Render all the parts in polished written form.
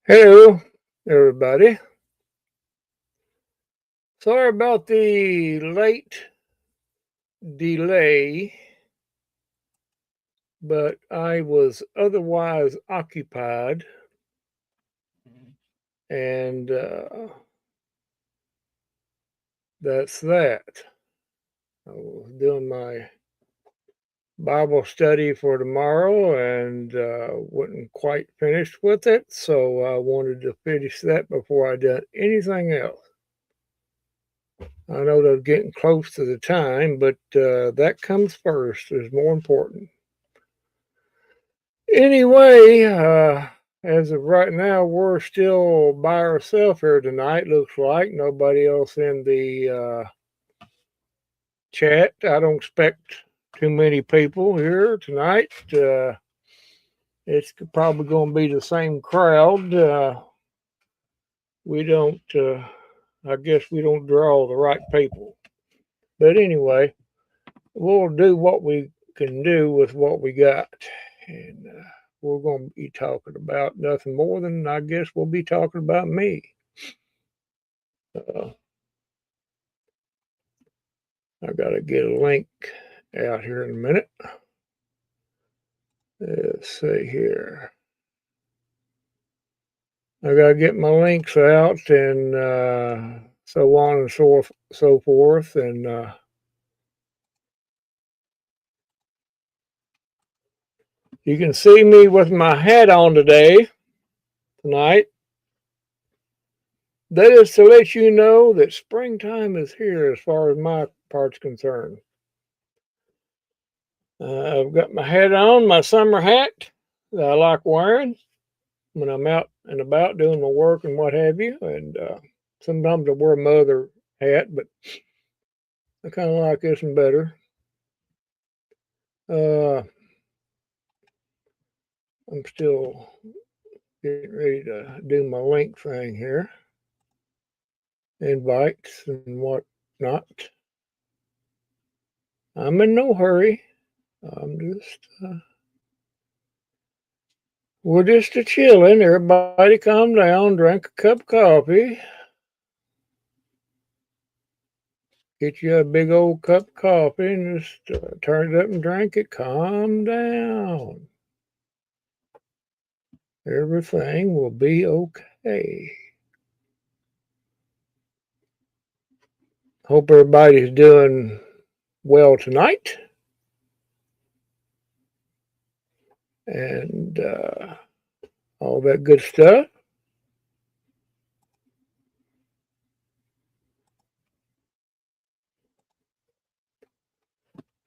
Hello, everybody. Sorry about the late delay, but I was otherwise occupied, and that's that. I was doing my Bible study for tomorrow and wasn't quite finished with it, so I wanted to finish that before I did anything else. I know that's getting close to the time, but that comes first, is more important. Anyway, as of right now, we're still by ourselves here tonight. Looks like nobody else in the chat. I don't expect too many people here tonight. It's probably going to be the same crowd. We don't, I guess we don't draw the right people. But anyway, we'll do what we can do with what we got. And we're going to be talking about nothing more than, I guess, we'll be talking about me. I got to get a link out here in a minute. Let's see here. I got to get my links out and so on and so forth. And you can see me with my hat on tonight. That is to let you know that springtime is here as far as my part's concerned. I've got my hat on, my summer hat that I like wearing when I'm out and about doing my work and what have you. And sometimes I wear my other hat, but I kind of like this one better. I'm still getting ready to do my link thing here. Invites and whatnot. I'm in no hurry. I'm just, we're just a chilling. Everybody calm down, drink a cup of coffee. Get you a big old cup of coffee and just turn it up and drink it. Calm down. Everything will be okay. Hope everybody's doing well tonight. And all that good stuff.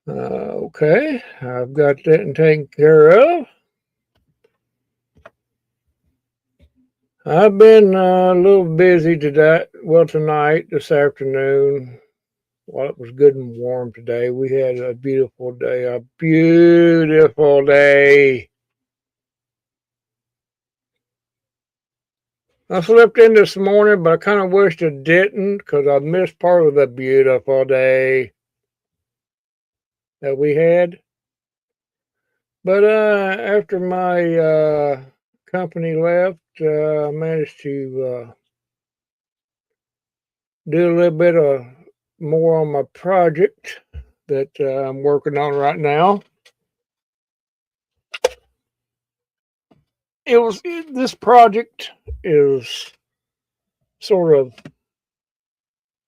Okay, I've got that taken care of. I've been a little busy today. Well, tonight, this afternoon, while it was good and warm today, we had a beautiful day. A beautiful day. I slept in this morning, but I kind of wished I didn't because I missed part of the beautiful day that we had. But after my company left, I managed to do a little bit of more on my project that I'm working on right now. This project is sort of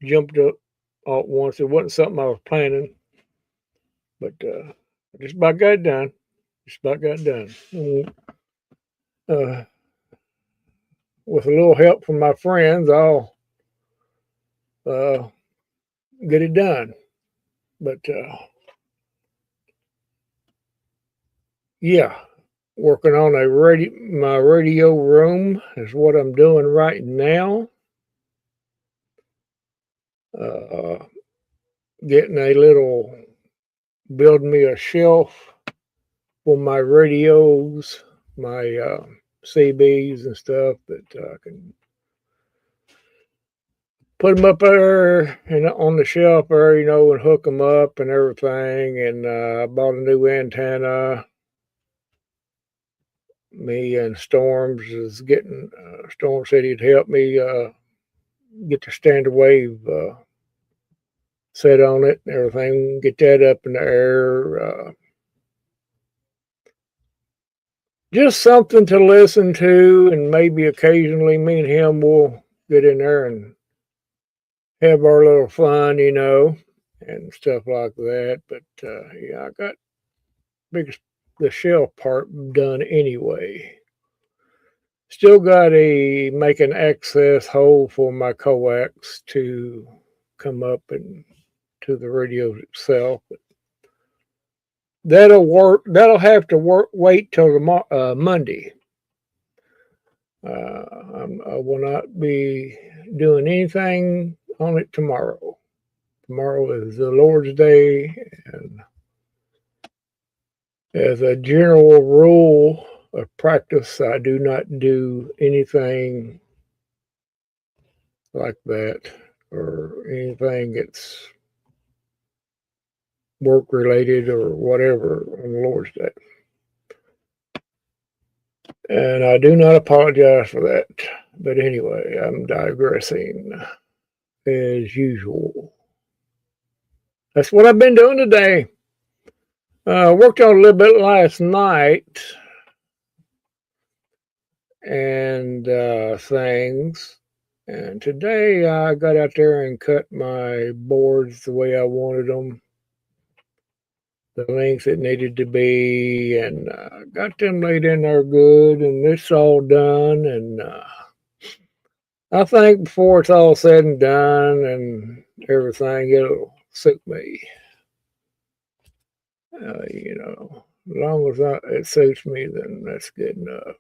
jumped up all at once. It wasn't something I was planning, but I just about got it done. With a little help from my friends, I'll get it done. But yeah, working on my radio room is what I'm doing right now. Building me a shelf for my radios, my CBs and stuff that I can put them up there and on the shelf there, and hook them up and everything. And I bought a new antenna. Me and Storms is getting Storm City to help me get the standard wave set on it and everything. Get that up in the air. Just something to listen to, and maybe occasionally me and him will get in there and have our little fun, and stuff like that. But yeah, I got the shelf part done anyway. Still got to make an access hole for my coax to come up and to the radio itself. But that'll work. That'll have to wait till Monday. I will not be doing anything on it tomorrow. Tomorrow is the Lord's Day, and as a general rule of practice, I do not do anything like that or anything that's work related or whatever on the Lord's Day. And I do not apologize for that. But anyway, I'm digressing as usual. That's what I've been doing today. Worked on a little bit last night and things. And today I got out there and cut my boards the way I wanted them, the length it needed to be, and got them laid in there good, and it's all done. And I think before it's all said and done and everything, it'll suit me. As long as it suits me, then that's good enough.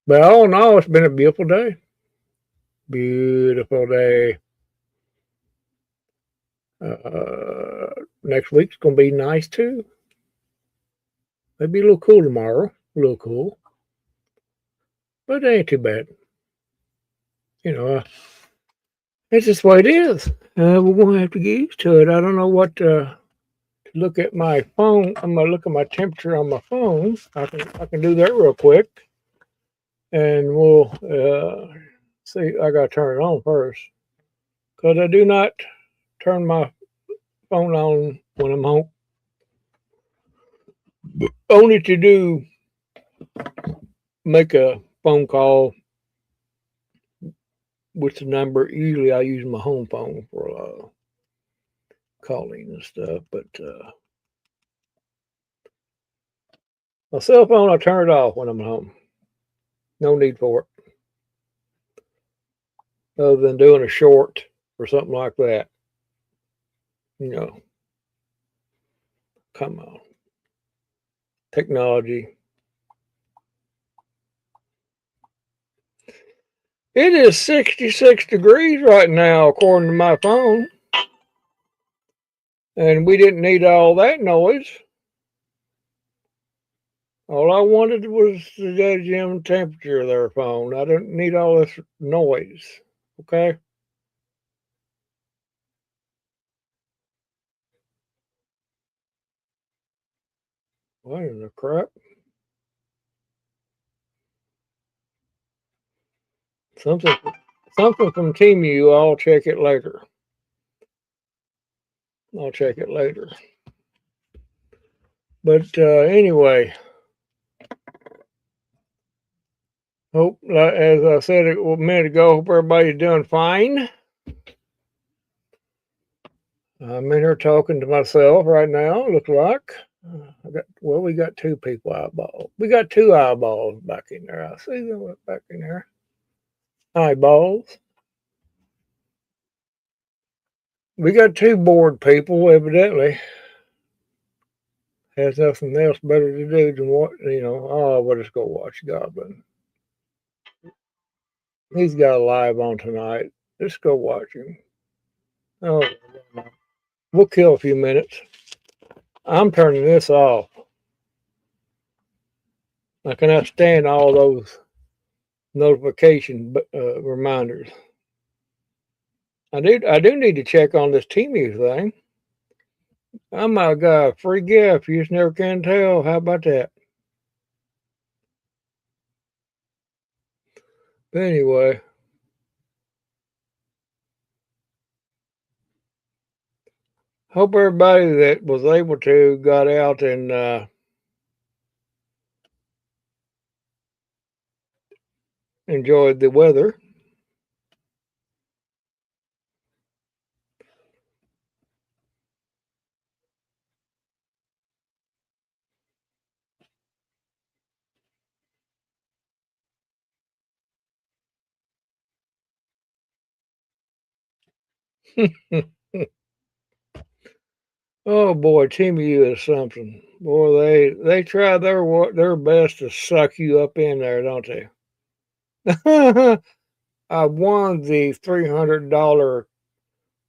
But all in all, it's been a beautiful day. Beautiful day. Next week's going to be nice too. Maybe a little cool tomorrow. A little cool. But it ain't too bad. It's just the way it is. We're going to have to get used to it. I don't know what to look at my phone. I'm going to look at my temperature on my phone. I can do that real quick. And we'll see. I got to turn it on first. Because I do not turn my phone on when I'm home. Only to make a phone call with the number. Usually I use my home phone for calling and stuff, but my cell phone, I turn it off when I'm home. No need for it. Other than doing a short or something like that. Come on. Technology. It is 66 degrees right now, according to my phone. And we didn't need all that noise. All I wanted was the gym temperature of their phone. I didn't need all this noise. Okay? What in the crap? Something from TeamU. I'll check it later. But anyway, hope, as I said a minute ago, hope everybody's doing fine. I'm in here talking to myself right now. Looks like we got two people eyeballs. We got two eyeballs back in there. I see them back in there. Eyeballs. We got two bored people, evidently. Has nothing else better to do than what, we'll just go watch Goblin. He's got a live on tonight. Just go watch him. Oh, we'll kill a few minutes. I'm turning this off. I cannot stand all those notification reminders. I do need to check on this Temu thing. I might have got a free gift. You just never can tell. How about that? But anyway, hope everybody that was able to got out and enjoyed the weather. Oh boy, Temu is something. Boy, they try their best to suck you up in there, don't they? I won the $300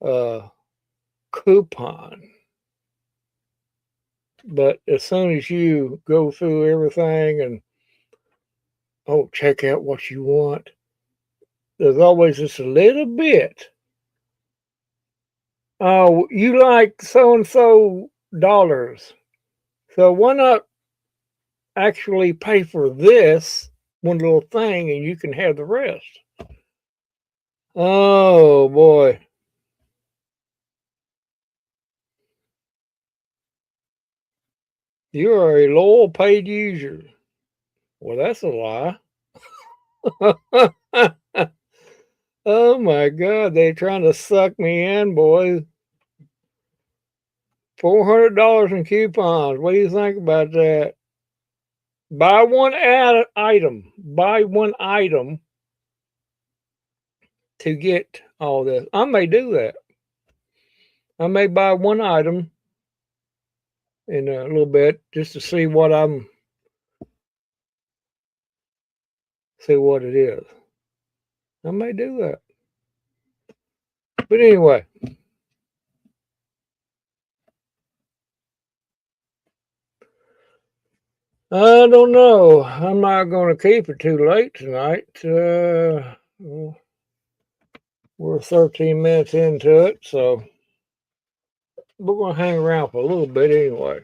uh, coupon, but as soon as you go through everything and check out what you want, there's always just a little bit. Oh, you like so and so dollars, so why not actually pay for this one little thing and you can have the rest? Oh boy. You are a loyal paid user. Well, that's a lie. Oh my God, they're trying to suck me in, boys. $400 in coupons. What do you think about that? Buy one item. Buy one item to get all this. I may do that. I may buy one item in a little bit just to see what it is. I may do that. But anyway, I don't know. I'm not going to keep it too late tonight. We're 13 minutes into it, so we're going to hang around for a little bit anyway.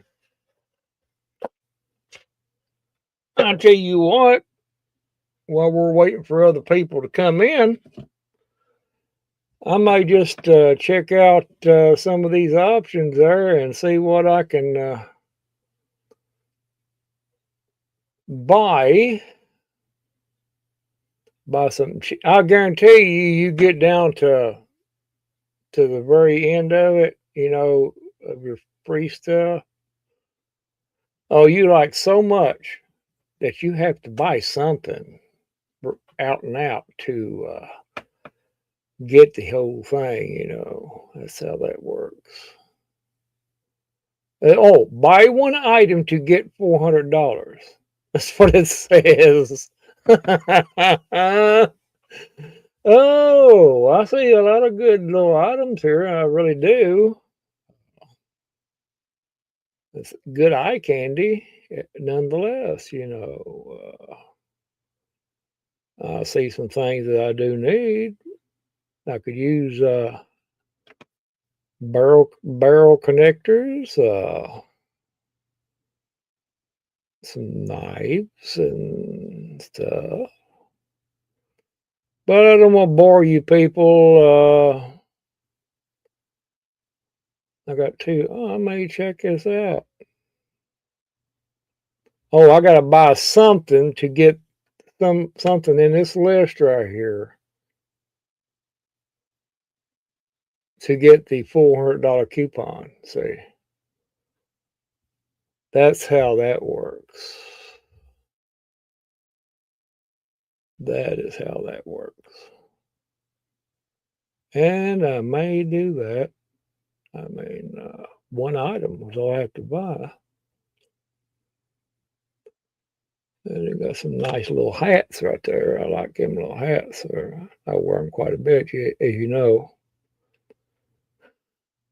I'll tell you what, while we're waiting for other people to come in, I might just check out some of these options there and see what I can buy something cheap. I guarantee you get down to the very end of it, of your free stuff. Oh, you like so much that you have to buy something out and out to get the whole thing. That's how that works. Buy one item to get $400. That's what it says. Oh, I see a lot of good little items here. I really do. It's good eye candy, nonetheless. I see some things that I do need. I could use barrel connectors, some knives and stuff. But I don't want to bore you people. I got two. Oh, I may check this out. Oh, I got to buy something to get something in this list right here to get the $400 coupon. See, that's how that works. That is how that works. And I may do that. I mean, one item is all I have to buy. And they got some nice little hats right there. I like them little hats. I wear them quite a bit, as you know.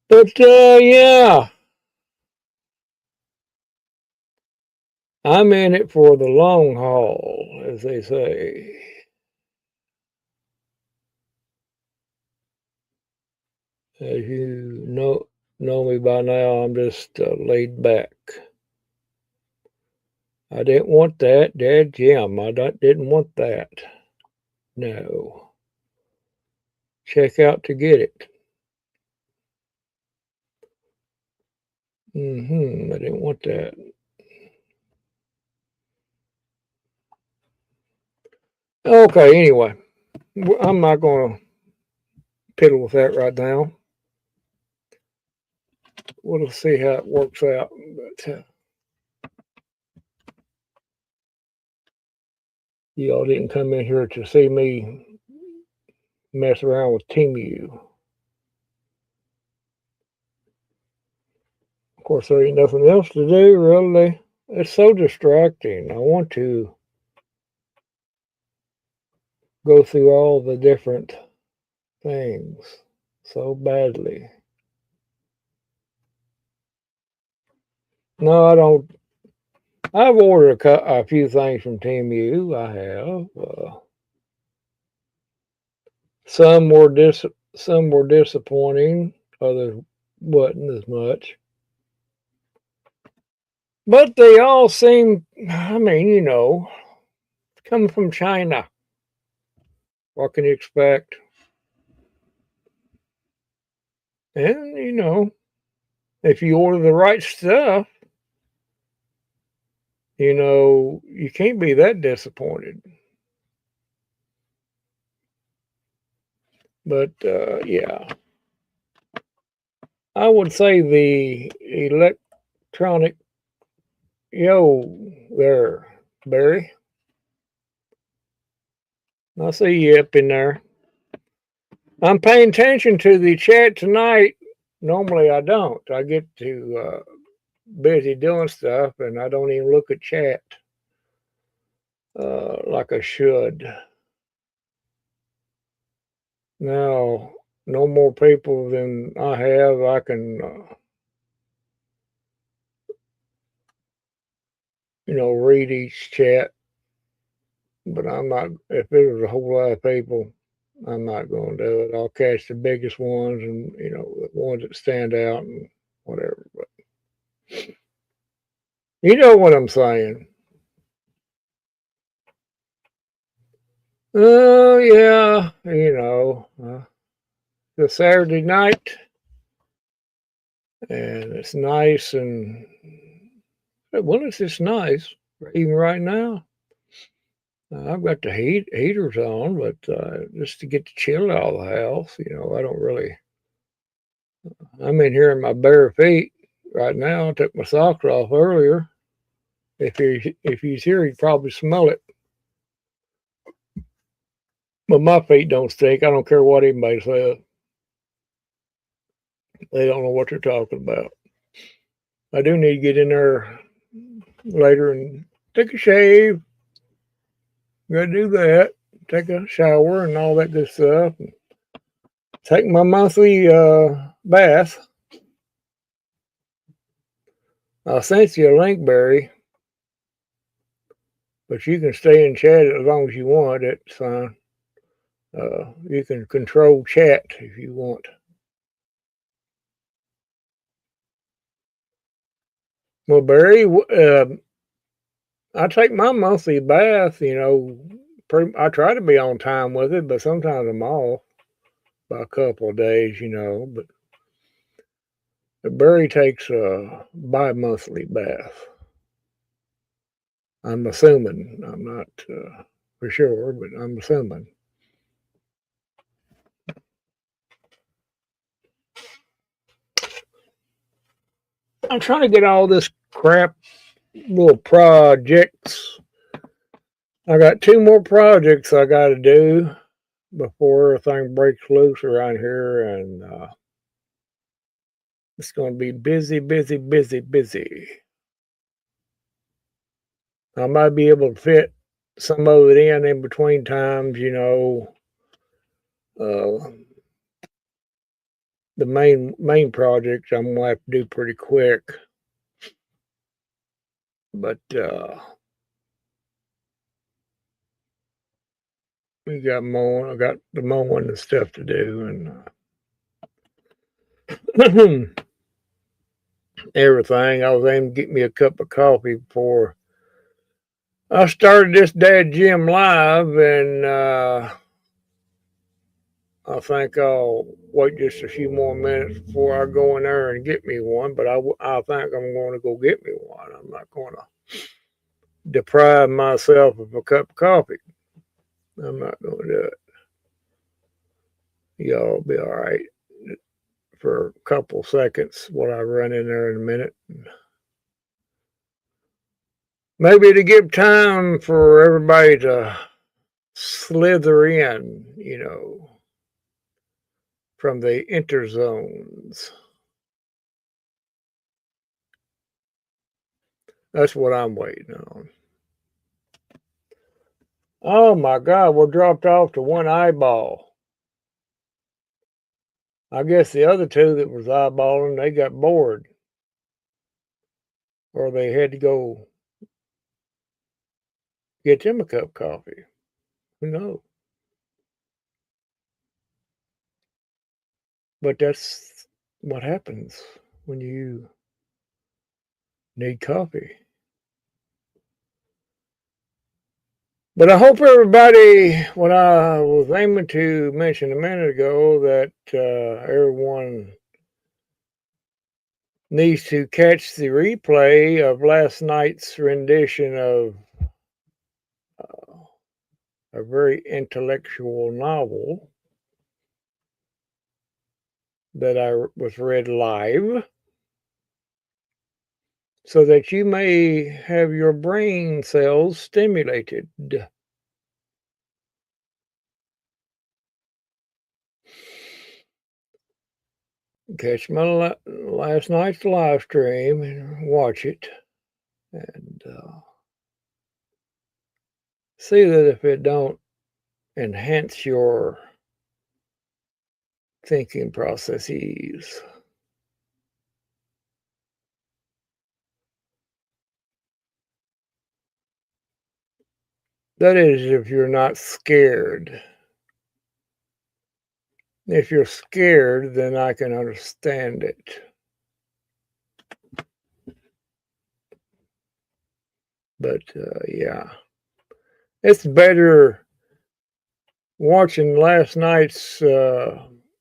But yeah, I'm in it for the long haul, as they say. As you know me by now, I'm just laid back. I didn't want that, Dad Jim. I didn't want that. No. Check out to get it. I didn't want that. Okay, anyway, I'm not going to piddle with that right now. We'll see how it works out. But y'all didn't come in here to see me mess around with Temu. Of course, there ain't nothing else to do, really. It's so distracting. I want to go through all the different things so badly. No, I don't. I've ordered a few things from Temu. I have. Some were disappointing. Others wasn't as much. But they all seem. I mean, coming from China. What can you expect? And if you order the right stuff, you can't be that disappointed. But yeah, I would say the electronic there, Barry. I see you up in there. I'm paying attention to the chat tonight. Normally I don't. I get to busy doing stuff and I don't even look at chat like I should. Now, no more people than I have. I can, read each chat, but I'm not. If there was a whole lot of people, I'm not going to do it. I'll catch the biggest ones and the ones that stand out and whatever. But you know what I'm saying. Oh yeah, the Saturday night, and it's nice and well, it's just nice even right now. I've got the heaters on, but just to get the chill out of the house, I don't really. I'm in here in my bare feet right now. I took my socks off earlier. If he's here, he'd probably smell it. But my feet don't stink. I don't care what anybody says. They don't know what they're talking about. I do need to get in there later and take a shave. Gotta do that. Take a shower and all that good stuff. Take my monthly bath. I'll send you a link, Barry. But you can stay in chat as long as you want. It's fine. You can control chat if you want. Well, Barry, I take my monthly bath. I try to be on time with it, but sometimes I'm off by a couple of days. But Barry takes a bi-monthly bath. I'm assuming. I'm not for sure, but I'm assuming. I'm trying to get all this crap little projects. I got 2 more projects I got to do before everything breaks loose around here, and it's going to be busy, busy, busy, busy. I might be able to fit some of it in between times, the main projects I'm gonna have to do pretty quick. But we got mowing. I got the mowing and stuff to do, and everything. I was aiming to get me a cup of coffee before I started this Dad Jim Live, and I think I'll wait just a few more minutes before I go in there and get me one. But I think I'm going to go get me one. I'm not going to deprive myself of a cup of coffee. I'm not going to do it. Y'all be all right for a couple seconds while I run in there in a minute. Maybe to give time for everybody to slither in, from the interzones. That's what I'm waiting on. Oh my God, we're dropped off to one eyeball. I guess the other two that was eyeballing, they got bored. Or they had to go get them a cup of coffee. Who knows? But that's what happens when you need coffee. But I hope everybody, what I was aiming to mention a minute ago, that everyone needs to catch the replay of last night's rendition of a very intellectual novel that I was read live, so that you may have your brain cells stimulated. Catch my last night's live stream and watch it, and see that if it don't enhance your thinking processes. That is, if you're not scared. If you're scared, then I can understand it. But yeah, it's better. Watching last night's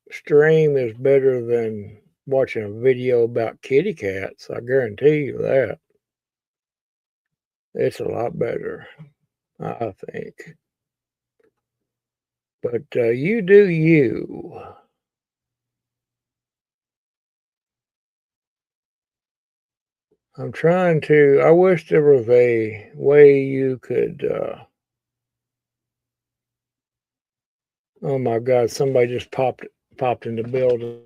stream is better than watching a video about kitty cats. I guarantee you that. It's a lot better, I think. But you do you. I'm trying to. I wish there was a way you could. Oh my God! Somebody just popped in the building.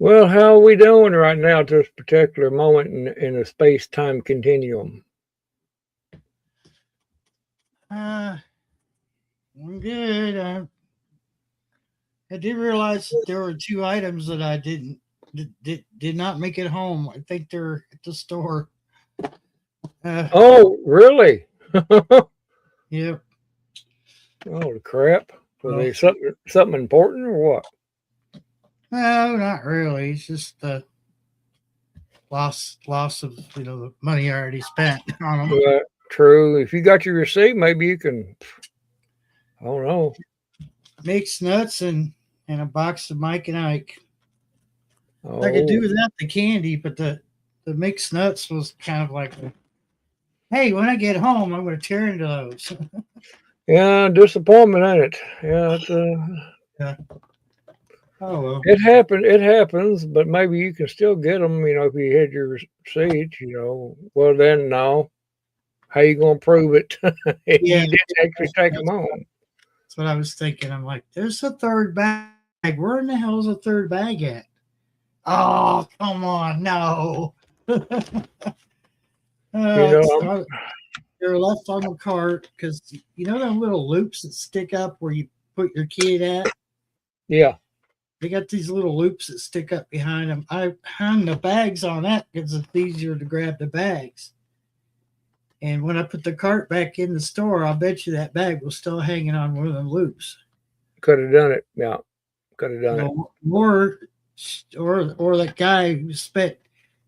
Well, how are we doing right now at this particular moment in a space-time continuum? I'm good. I did realize that there were two items that I did not make it home. I think they're at the store. Oh, really? Yep. Oh, crap! Were they something important or what? No, not really. It's just the loss of the money I already spent on them. Yeah, true. If you got your receipt, maybe you can. I don't know. Mixed nuts and a box of Mike and Ike. Oh. I could do without the candy, but the mixed nuts was kind of like, hey, when I get home, I'm going to tear into those. Yeah, disappointment, ain't it? Yeah, it's, yeah. Oh well. It happens, but maybe you can still get them. If you had your receipts. Well, then no. How you gonna prove it? If you didn't actually take them home. That's what I was thinking. I'm like, there's a third bag. Where in the hell is a third bag at? Oh, come on, no. They're left on the cart because them little loops that stick up where you put your kid at. Yeah. they got these little loops that stick up behind them. I hung the bags on that because it's easier to grab the bags. And when I put the cart back in the store, I'll bet you that bag was still hanging on one of them loops. Could have done it. Yeah, could have done it. Or that guy who spent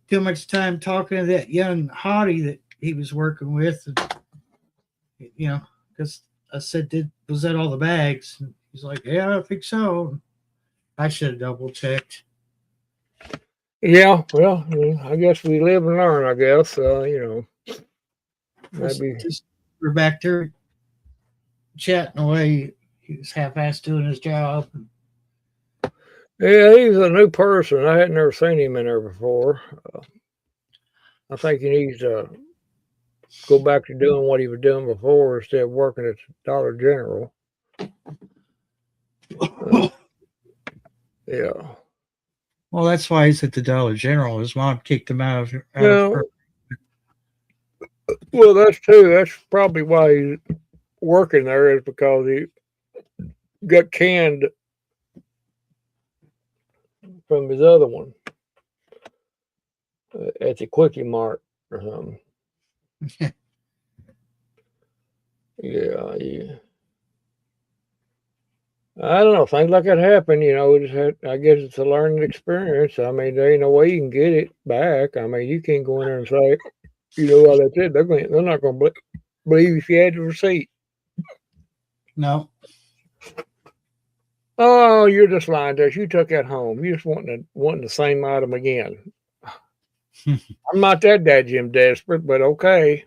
too much time talking to that young hottie that he was working with, and, because I said, was that all the bags? And he's like, yeah, I think so. I should have double checked. Yeah, well, I guess we live and learn. I guess maybe Just we're back there chatting away. He was half-assed doing his job. yeah, he's a new person. I had never seen him in there before. I think he needs to go back to doing what he was doing before instead of working at Dollar General. Yeah. Well, that's why he's at the Dollar General. His mom kicked him out of her. Well, that's true. That's probably why he's working there, is because he got canned from his other one at the Quickie Mart or something. Yeah. I don't know. Things like that happen. I guess it's a learning experience. I mean, there ain't no way you can get it back. I mean, you can't go in there and say, well, that's it. They're not going to believe if you had the receipt. No. Oh, you're just lying to us. You took that home. You just wanting the same item again. I'm not that Jim desperate, but okay.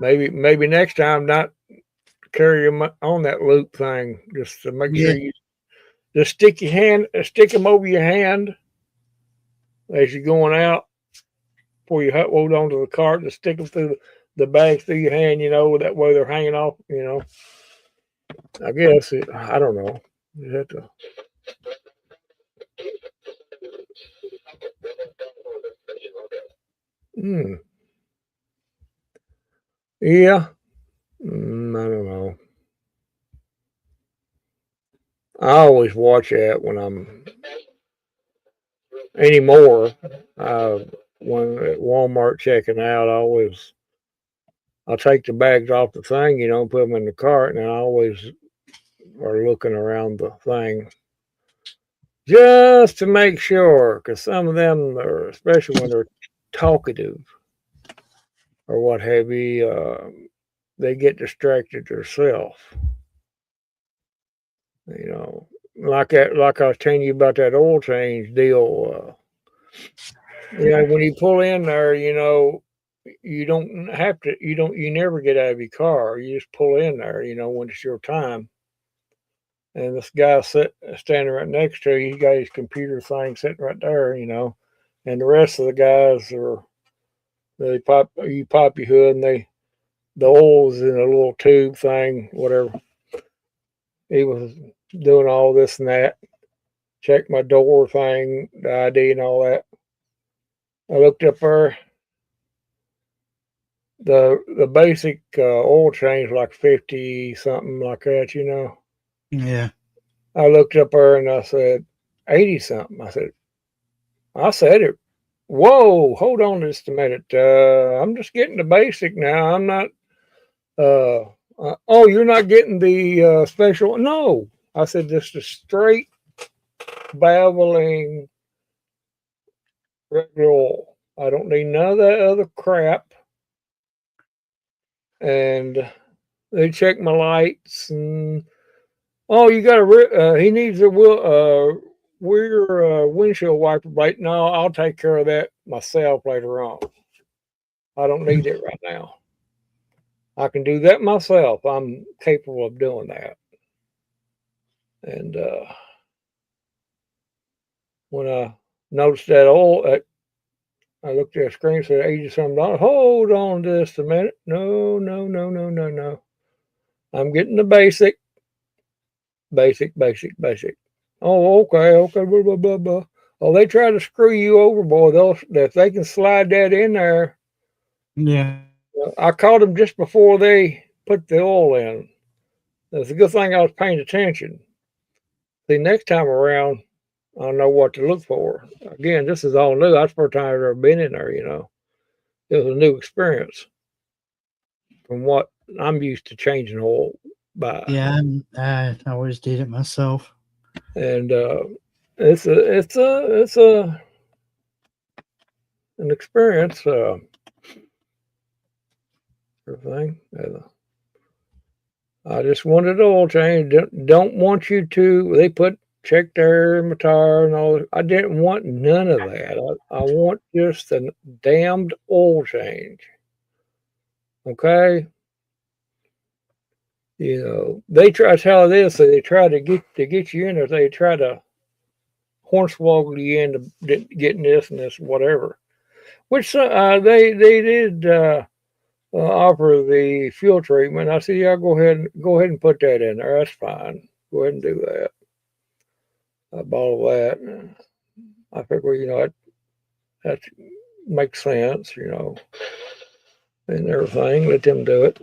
Maybe next time not carry them on that loop thing, just to make sure you just stick them over your hand as you're going out before you hold on to the cart. Just stick them through the bag through your hand, that way they're hanging off. I guess I don't know. You have to. Yeah. I don't know. I always watch that when I'm anymore. When at Walmart checking out, I'll take the bags off the thing, put them in the cart, and I always are looking around the thing just to make sure, because some of them are, especially when they're talkative or what have you, they get distracted themselves. Like I was telling you about that oil change deal. When you pull in there, you don't have to. You never get out of your car. You just pull in there. When it's your time. And this guy standing right next to you, he got his computer thing sitting right there. And the rest of the guys you pop your hood, and the oil's in a little tube thing, whatever. He was doing all this and that. Checked my door thing, the ID and all that. I looked up there. The basic oil change like 50 something like that, Yeah. I looked up there and I said 80 something. I said it. Whoa, hold on just a minute. I'm just getting the basic now. I'm not. Oh, you're not getting the special? No, I said just a straight babbling regular oil. I don't need none of that other crap. And they check my lights and you got he needs a rear windshield wiper blade. No, I'll take care of that myself later on. I don't need it right now. I can do that myself. I'm capable of doing that. And when I noticed that oil, I looked at the screen and said $80-something. Hold on just a minute. No. I'm getting the basic. Oh, okay. Blah, blah, blah, blah. Oh, they try to screw you over, boy. If they can slide that in there. Yeah. I caught them just before they put the oil in. It's a good thing I was paying attention. The next time around, I know what to look for. Again, this is all new. That's the first time I've ever been in there. It was a new experience from what I'm used to changing oil by. Yeah, I always did it myself. And it's an experience. Everything. I just wanted oil change. Don't want you to. They put check there in my tire and all. I didn't want none of that. I want just a damned oil change. Okay. They try to tell this. So they try to get you in there. They try to hornswoggle you into getting this and this whatever. Which they did offer the fuel treatment. I said, yeah, go ahead and put that in there. That's fine. Go ahead and do that. I bought that. I figure, that makes sense, and everything. Let them do it.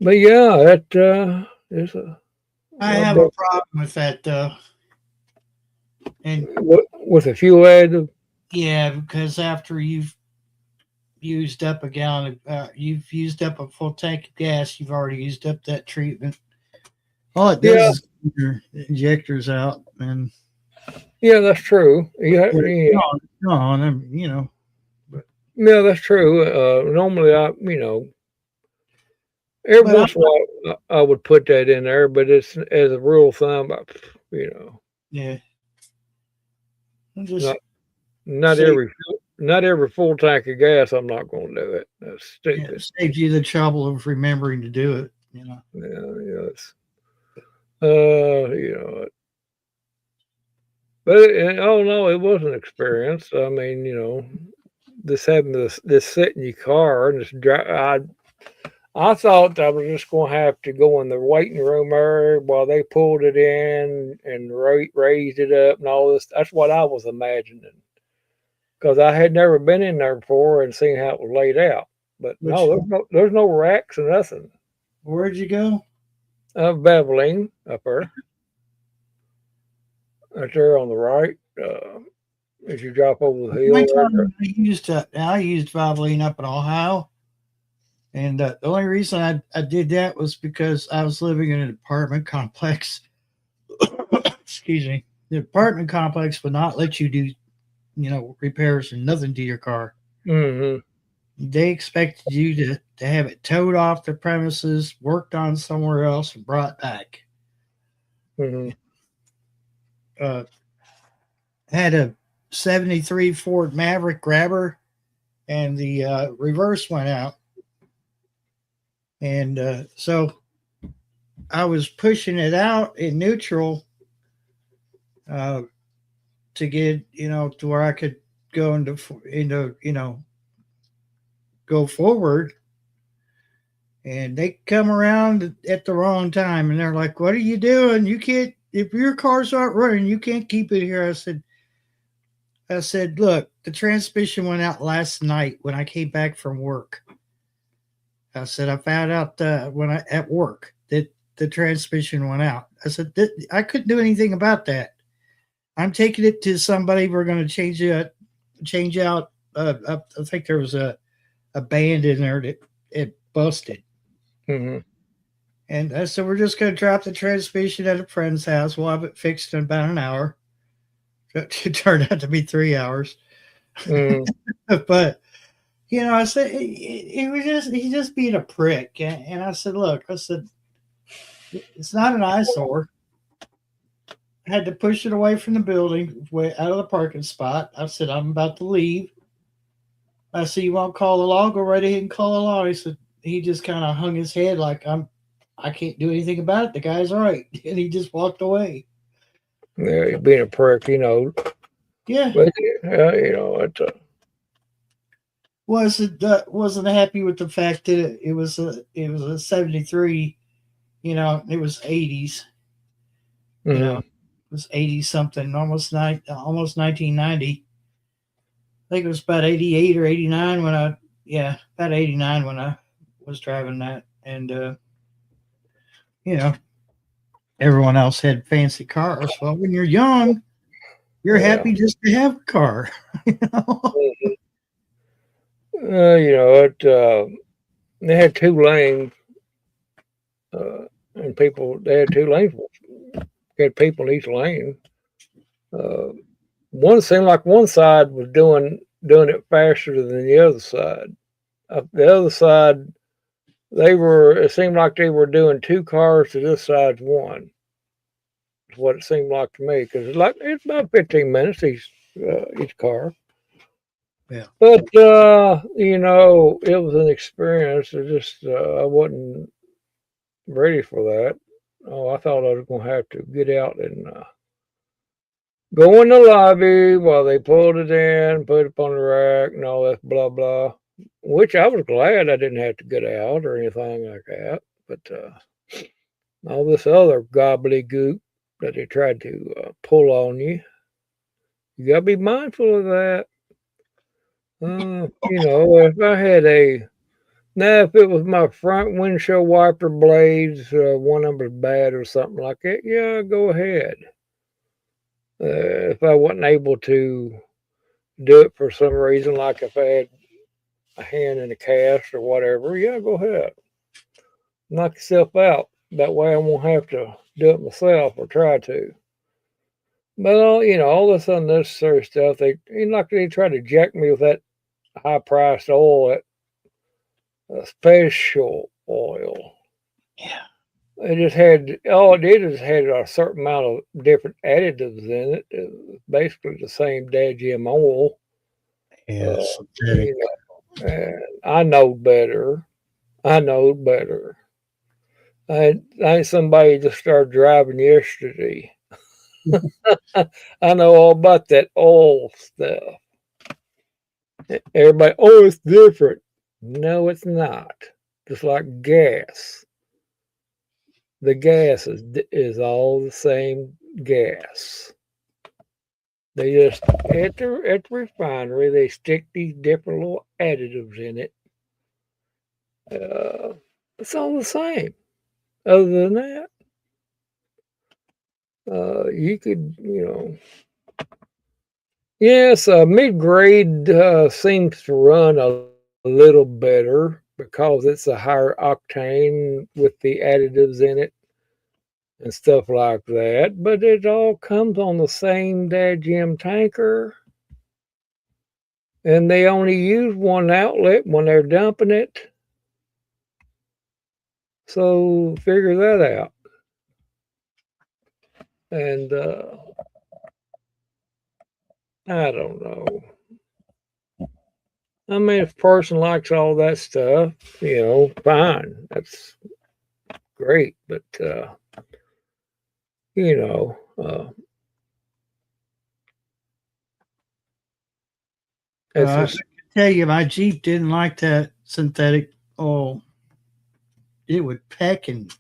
But yeah, that is a. I have a problem with that though. And with a fuel additive. Yeah, because after you've used up a gallon, you've used up a full tank of gas, you've already used up that treatment. All it does is keep your injectors out, and yeah, that's true. Yeah, Yeah, that's true. Normally, every once in a while I would put that in there, but it's as a rule of thumb, Yeah. Not every full tank of gas. I'm not going to do it. That's stupid. It saves you the trouble of remembering to do it. Yeah. But oh no, it was an experience. I mean, this having this sit in your car and just drive. I thought I was just going to have to go in the waiting room area while they pulled it in and raised it up and all this. That's what I was imagining, because I had never been in there before and seen how it was laid out. But there's no racks or nothing. Where'd you go? Beveling up there. Right there on the right. As you drop over the hill. I used Valvoline up in Ohio. And the only reason I did that was because I was living in an apartment complex. Excuse me. The apartment complex would not let you do, repairs or nothing to your car. Mm-hmm. They expected you to have it towed off the premises, worked on somewhere else, and brought back. Mm-hmm. Had a 73 Ford Maverick grabber, and the reverse went out. And so I was pushing it out in neutral to get, to where I could go go forward. And they come around at the wrong time, and they're like, "What are you doing? You can't, if your cars aren't running, you can't keep it here." I said, "Look, the transmission went out last night when I came back from work." I said, "I found out at work that the transmission went out." I said, "I couldn't do anything about that. I'm taking it to somebody. We're going to change out. I think there was a band in there that it busted." Mm-hmm. And I said, "We're just going to drop the transmission at a friend's house. We'll have it fixed in about an hour." It turned out to be 3 hours. Mm-hmm. But I said, he's just being a prick. And I said, "Look," I said, "it's not an eyesore." I had to push it away from the building, out of the parking spot. I said, "I'm about to leave." I said, "You want to call the law? Go right ahead and call the law." He said, he just kind of hung his head like, I can't do anything about it. The guy's right. And he just walked away. Yeah, being a prick, Yeah. But, it's wasn't happy with the fact that it was a 73, it was 80s. Mm-hmm. It was 80 something, almost 1990. I think it was about 88 or 89 about 89 when I was driving that, and you know, everyone else had fancy cars. Well, when you're young, you're Yeah. happy just to have a car. You know? They had 2 lanes, and they had 2 lanes. Had people in each lane. One seemed like one side was doing it faster than the other side. The other side, it seemed like they were doing 2 cars to this side's one. Is what it seemed like to me, because it's about 15 minutes each car. Yeah. But it was an experience. I wasn't ready for that. Oh, I thought I was gonna have to get out and go in the lobby while they pulled it in, put it up on the rack, and all that blah blah. Which I was glad I didn't have to get out or anything like that. But all this other gobbledygook that they tried to pull on you, you gotta be mindful of that. If I had if it was my front windshield wiper blades, one of them was bad or something like that, yeah, go ahead. If I wasn't able to do it for some reason, like if I had a hand in a cast or whatever, yeah, go ahead. Knock yourself out. That way I won't have to do it myself or try to. But all this unnecessary stuff, they try to jack me with that high priced oil, that special oil. Yeah. All it did is had a certain amount of different additives in it. It was basically the same dadgum oil. Yes. And I know better. I know better. I ain't somebody just started driving yesterday. I know all about that oil stuff. Everybody, oh, it's different. No, it's not. Just like gas. The gas is all the same gas. They just at the refinery they stick these different little additives in it. It's all the same. Other than that, you could yes, mid grade seems to run a little better because it's a higher octane with the additives in it and stuff like that. But it all comes on the same dadgum tanker. And they only use one outlet when they're dumping it. So figure that out. And I don't know. I mean, if a person likes all that stuff, fine. That's great. But, you know, I can tell you, my Jeep didn't like that synthetic oil. It would peck and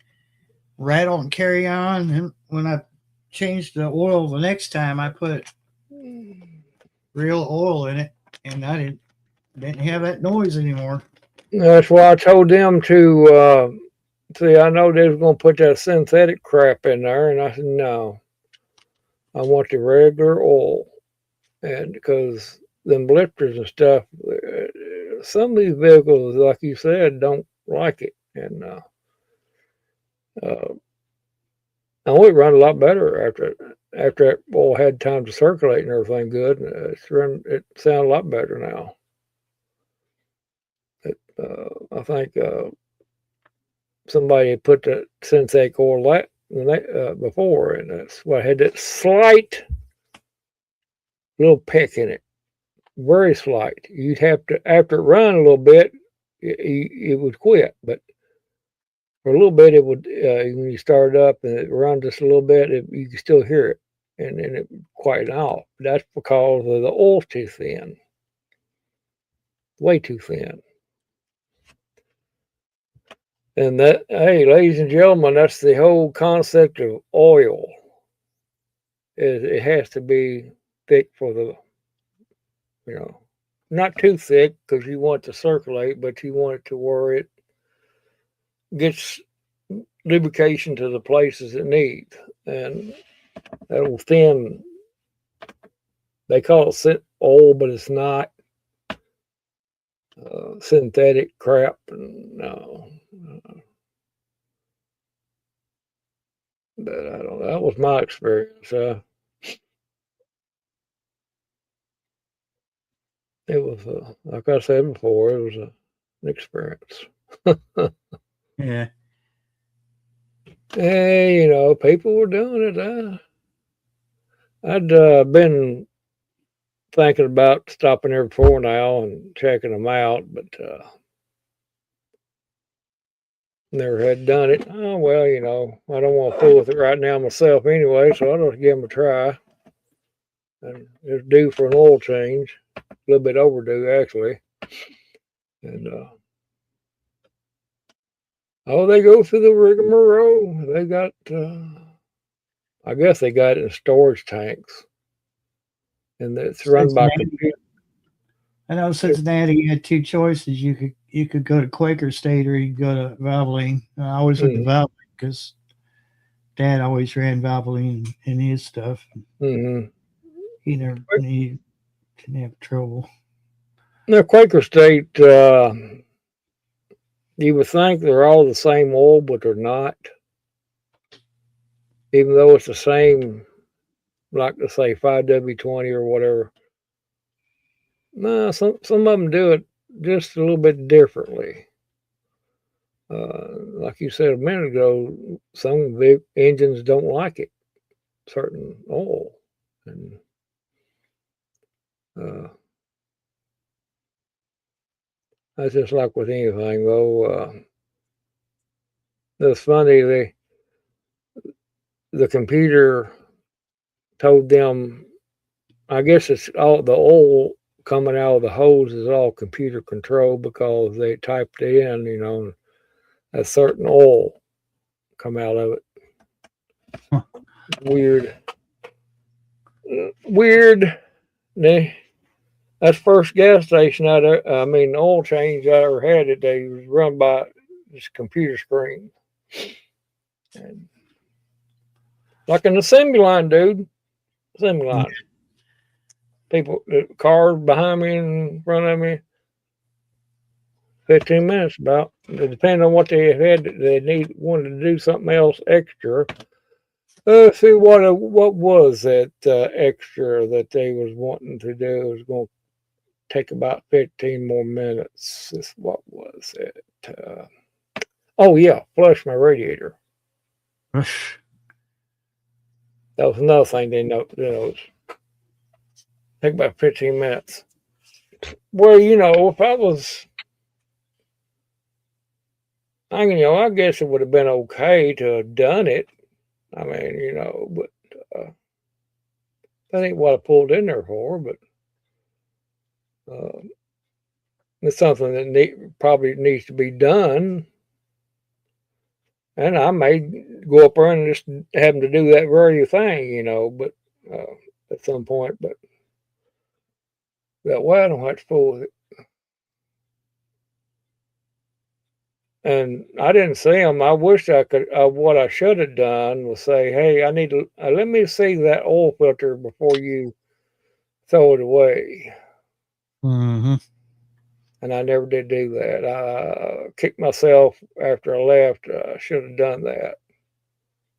rattle and carry on. And when I changed the oil the next time, I put real oil in it, and I didn't have that noise anymore. That's why I told them to see. I know they was going to put that synthetic crap in there, and I said no. I want the regular oil, and because them blifters and stuff, some of these vehicles, like you said, don't like it, and it run a lot better after that oil had time to circulate and everything good. It sounds a lot better now. I think somebody put the synthetic oil before, and that's why I had that slight little peck in it, very slight. You'd have to, after it run a little bit, it would quit, but for a little bit it would. When you start up and it run just a little bit, you can still hear it, and then it would quiet off. That's because of the oil's too thin, way too thin. And that, hey, ladies and gentlemen, that's the whole concept of oil. It has to be thick for the, not too thick because you want it to circulate, but you want it to where it gets lubrication to the places it needs, and that'll thin. They call it oil, but it's not synthetic crap. And no, but I don't know. That was my experience. It was, like I said before, it was an experience. Yeah. Hey, you know, people were doing it. I'd been thinking about stopping there before now and checking them out, but never had done it. Oh, well, you know, I don't want to fool with it right now myself anyway, so I'll just give them a try. And it's due for an oil change, a little bit overdue, actually. And, oh, they go through the rigmarole. They got, I guess they got it in storage tanks. And it's run by computer. I know Cincinnati, you had two choices. You could go to Quaker State or you could go to Valvoline. I always went to Valvoline because Dad always ran Valvoline in his stuff. Mm-hmm. He never didn't have trouble. Now, Quaker State, you would think they're all the same oil, but they're not. Even though it's the same, like to say 5W20 or whatever. No, some of them do it just a little bit differently. Like you said a minute ago, some big engines don't like it, certain oil. And that's just like with anything, though. It's funny, the computer told them, I guess it's all the oil coming out of the hose is all computer controlled because they typed it in, you know, a certain oil come out of it. Huh. Weird. That's first gas station oil change I ever had it. They was run by this computer screen. And like an assembly line, dude. Assembly line. People, the cars behind me and in front of me, 15 minutes about. Depending on what they had, they wanted to do something else extra. Let's see what was that extra that they was wanting to do. It was going to take about 15 more minutes. What was it? Oh yeah, flush my radiator. That was another thing they noticed. Take about 15 minutes. Well, you know, if I was, I guess it would have been okay to have done it. I mean, you know, but that ain't what I pulled in there for. But it's something that probably needs to be done. And I may go up there and just have them to do that very thing, you know, but at some point. But well, I don't have to fool with it. And I didn't see them. I wish I could. What I should have done was say, "Hey, I need to let me see that oil filter before you throw it away." Mm-hmm. And I never did do that. I kicked myself after I left. I should have done that.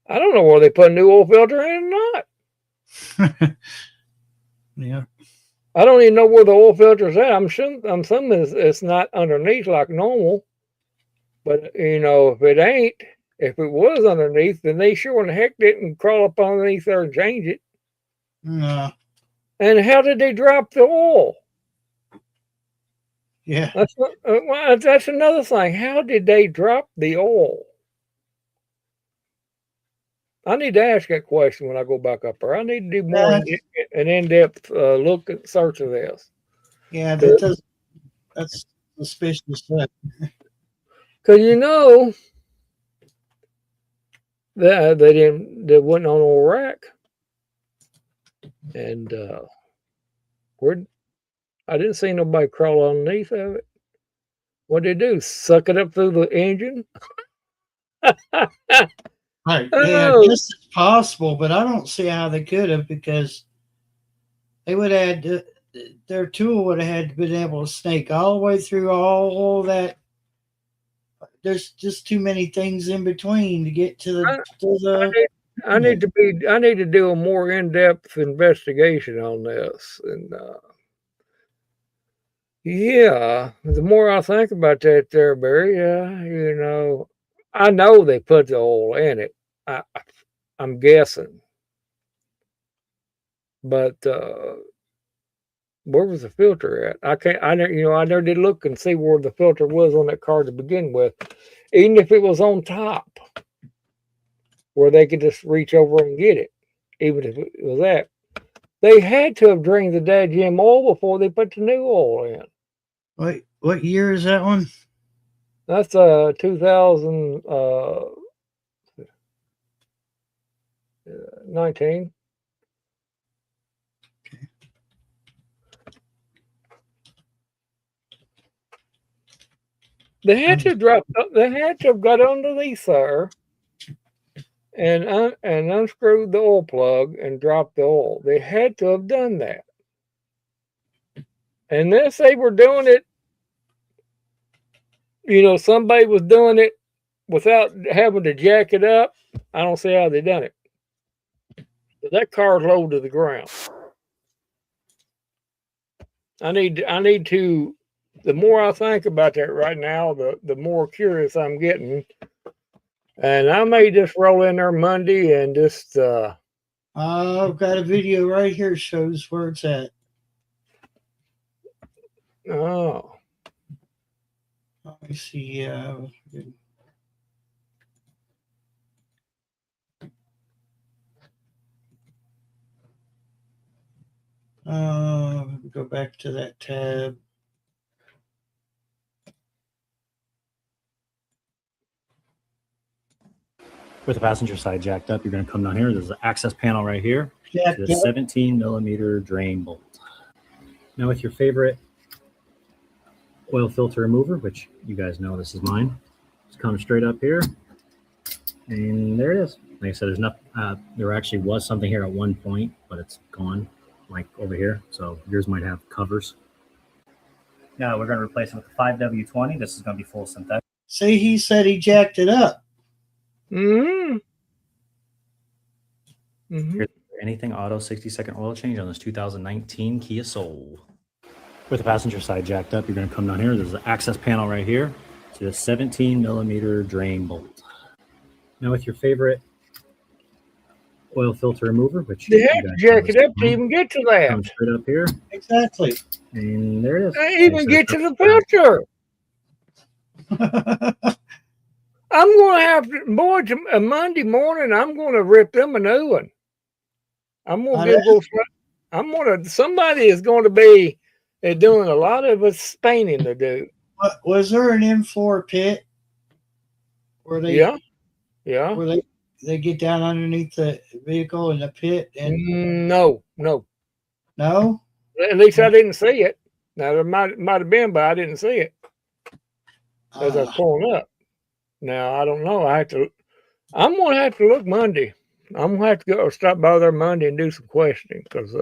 I don't know whether they put a new oil filter in or not. Yeah. I don't even know where the oil filter's at. I'm assuming it's not underneath like normal. But, you know, if it was underneath, then they sure in the heck didn't crawl up underneath there and change it. No. And how did they drop the oil? Yeah. That's another thing. How did they drop the oil? I need to ask that question when I go back up there. I need to do more an in-depth look at search of this. Yeah, that's suspicious stuff. Because you know that they wasn't on a rack, and I didn't see nobody crawl underneath of it. What did they do? Suck it up through the engine? Right. Yeah, I Oh, guess it's possible, but I don't see how they could have because they would have had their tool would have had to been able to snake all the way through all that. There's just too many things in between to get to I, I the need, I tunnel. need to be. I need to do a more in-depth investigation on this, and yeah, the more I think about that, there, Barry, I know they put the oil in it. I'm guessing, but where was the filter at? I can't. I never. I never did look and see where the filter was on that car to begin with. Even if it was on top, where they could just reach over and get it. Even if it was that, they had to have drained the dadgum oil before they put the new oil in. Wait, what year is that one? That's 2019. They had to drop. They had to have got underneath there and unscrewed the oil plug and dropped the oil. They had to have done that. Unless they were doing it, somebody was doing it without having to jack it up. I don't see how they done it. But that car's low to the ground. I need to. The more I think about that right now, the more curious I'm getting. And I may just roll in there Monday and just. I've got a video right here that shows where it's at. Oh. Let me see. Go back to that tab. With the passenger side jacked up, you're going to come down here. There's an access panel right here Jacked to the up. 17 millimeter drain bolt. Now with your favorite oil filter remover, which you guys know this is mine, just come straight up here, and there it is. Like I said, there's nothing. There actually was something here at one point, but it's gone, like over here. So yours might have covers. Now we're going to replace it with the 5W20. This is going to be full synthetic. See, he said he jacked it up. Mm-hmm. Mm-hmm. Anything auto 60-second oil change on this 2019 Kia Soul. With the passenger side jacked up, you're going to come down here. There's an access panel right here to the 17 millimeter drain bolt. Now with your favorite oil filter remover, which they had to jack it up to even get to that. Come straight up here. Exactly. And there it is. I even get to the filter. I'm going to have to, boy, Monday morning, I'm going to rip them a new one. Somebody is going to be doing a lot of us painting to do. Was there an M4 pit where they? Yeah. Where they get down underneath the vehicle in the pit and no. At least I didn't see it. Now there might have been, but I didn't see it as I was pulling up. Now I don't know. I'm gonna have to look Monday. I'm gonna have to go stop by there Monday and do some questioning because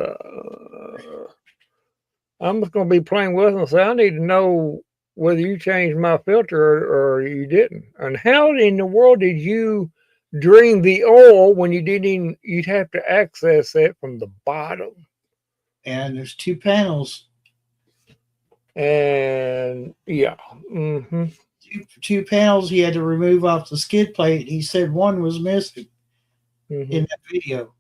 I'm just gonna be playing with them and say I need to know whether you changed my filter or you didn't. And how in the world did you drain the oil when you didn't even? You'd have to access it from the bottom. And there's two panels. And yeah. Mm-hmm. Two panels he had to remove off the skid plate. He said one was missing in that video.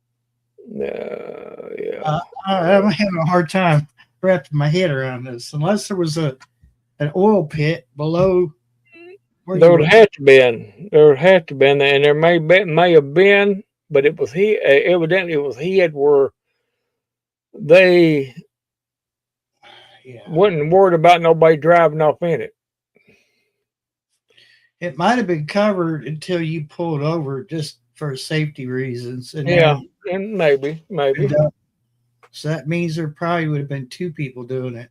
Yeah. I'm having a hard time wrapping my head around this. Unless there was an oil pit below. There would have to been. There would have to been, and there may have been, but it was evidently it was hid where they wasn't worried about nobody driving off in it. It might have been covered until you pulled over just for safety reasons. And and maybe. So that means there probably would have been two people doing it.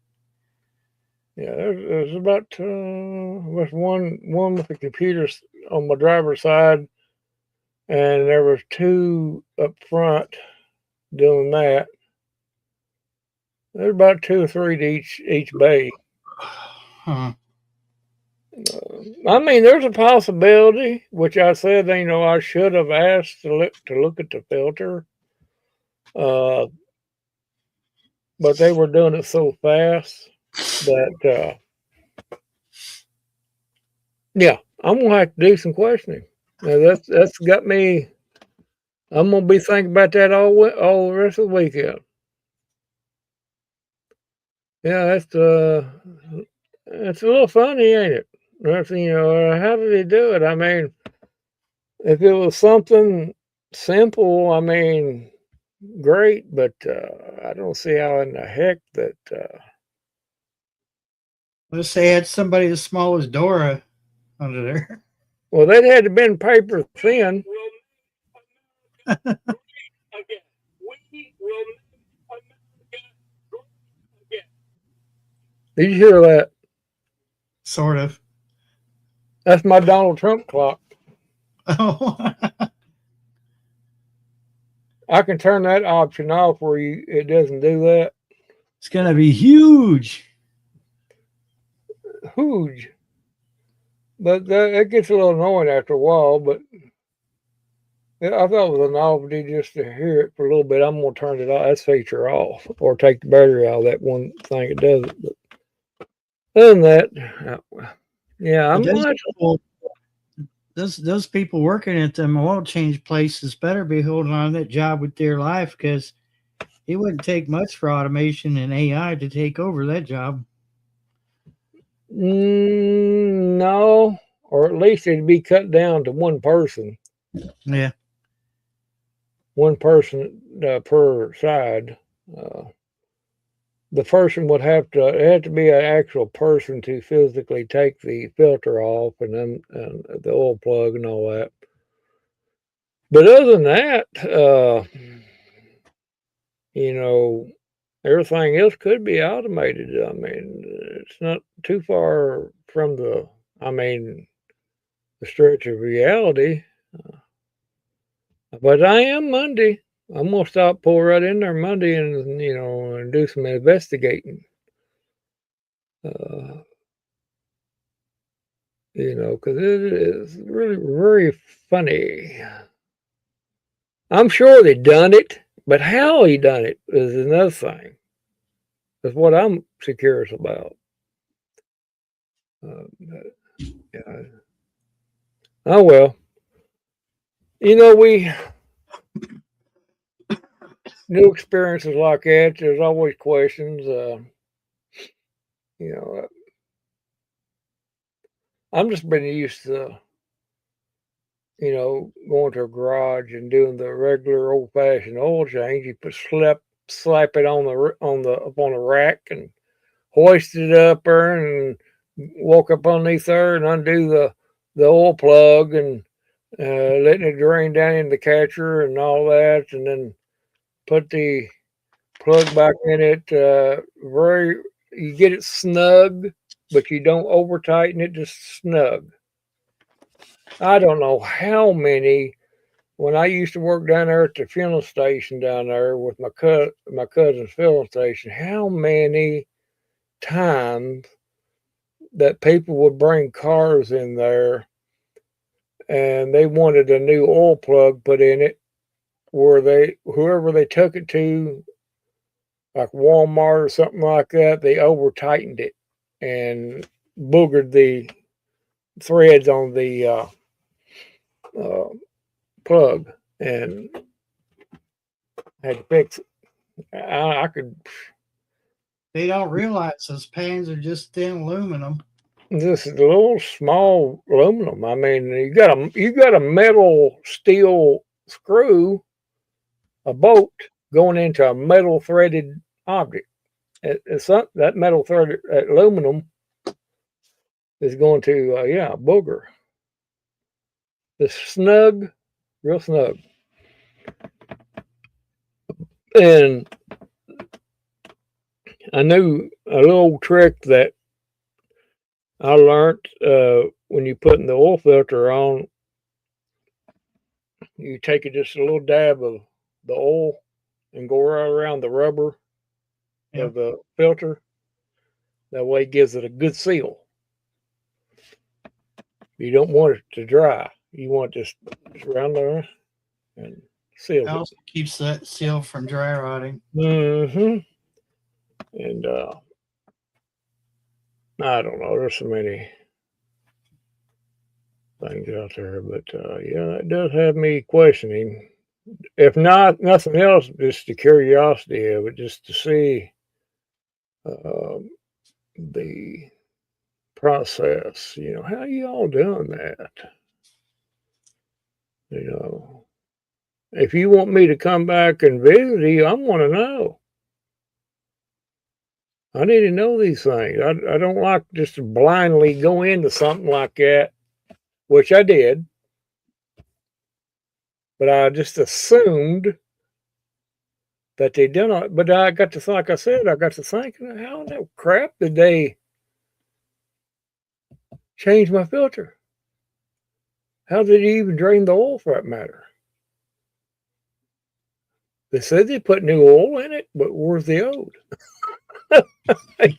Yeah, there's about was one with the computer on my driver's side, and there was 2 up front doing that. There's about 2 or 3 to each bay. Huh. I mean, there's a possibility, which I said, I should have asked to look at the filter. But they were doing it so fast that, yeah, I'm gonna have to do some questioning. Now that's got me. I'm gonna be thinking about that all the rest of the weekend. Yeah, it's a little funny, ain't it? That's, how did he do it? I mean, if it was something simple, I mean, great, but I don't see how in the heck that. Let's say I had somebody as small as Dora under there. Well, they'd had to been paper thin. Did you hear that? Sort of. That's my Donald Trump clock. Oh. I can turn that option off where it doesn't do that. It's gonna be huge. Huge. But that gets a little annoying after a while, but I thought it was a novelty just to hear it for a little bit. I'm going to turn it off. That's feature off, or take the battery out of that one thing it does it. But other than that, yeah, I'm not. Those people working at them oil change places better be holding on to that job with their life, because it wouldn't take much for automation and AI to take over that job. No, or at least it'd be cut down to one person. Yeah. One person per side. The person would have to be an actual person to physically take the filter off and then the oil plug and all that. But other than that, everything else could be automated. I mean, it's not too far from the stretch of reality. But I am Monday. I'm gonna pull right in there Monday, and and do some investigating. Because it is really very funny. I'm sure they done it, but how he done it is another thing. That's what I'm curious about. Yeah. Oh well. We new experiences like that. There's always questions. I'm just been used to, going to a garage and doing the regular old fashioned oil change. You slap it up on a rack and hoist it up there and walk up underneath there and undo the oil plug and letting it drain down in the catcher and all that, and then put the plug back in it. You get it snug, but you don't over tighten it, just snug. I don't know how many. When I used to work down there at the fueling station down there with my cousin's fueling station, how many times that people would bring cars in there and they wanted a new oil plug put in it, whoever they took it to, like Walmart or something like that, they over tightened it and boogered the threads on the plug and had to fix it. I could. They don't realize those pans are just thin aluminum. This is a little small aluminum. I mean, you got a metal steel screw, a bolt going into a metal threaded object. That metal threaded aluminum is going to booger. It's snug, real snug. And I knew a little trick that I learned when you putting the oil filter on, you take it just a little dab of the oil and go right around the rubber Yeah. of the filter. That way, it gives it a good seal. You don't want it to dry. You want just around there and seal It it. also keeps that seal from dry rotting. Mm-hmm. And I don't know. There's so many things out there, but yeah, it does have me questioning. If not nothing else, just the curiosity of it, just to see the process. You know, how you all doing that? You know, if you want me to come back and visit you, I want to know. I need to know these things. I don't like just to blindly go into something like that, which I did, but I just assumed that they done it. But I got to, like I said, I got to thinking, how in the crap did they change my filter? How did he even drain the oil for that matter? They said they put new oil in it, but where's the old?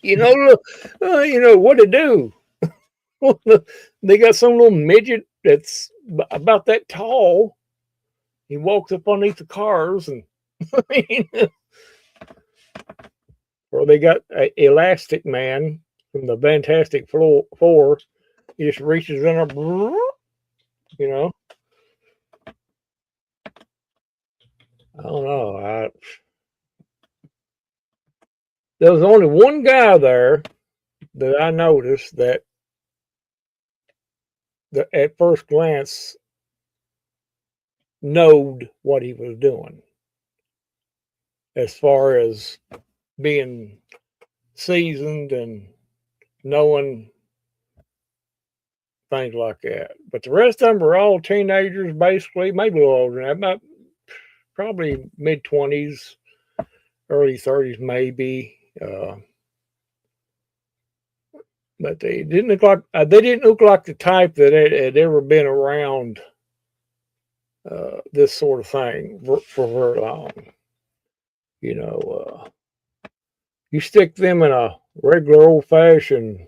You know what to do. They got some little midget that's about that tall. He walks up underneath the cars, and or they got a Elastic Man from the Fantastic Four. He just reaches in there, you know. I don't know. There was only one guy there that I noticed that at first glance knowed what he was doing as far as being seasoned and knowing things like that. But the rest of them were all teenagers, basically, maybe a little older than that, probably mid-20s, early 30s, maybe. But they didn't look like the type that had ever been around this sort of thing for very long. You know, you stick them in a regular old fashioned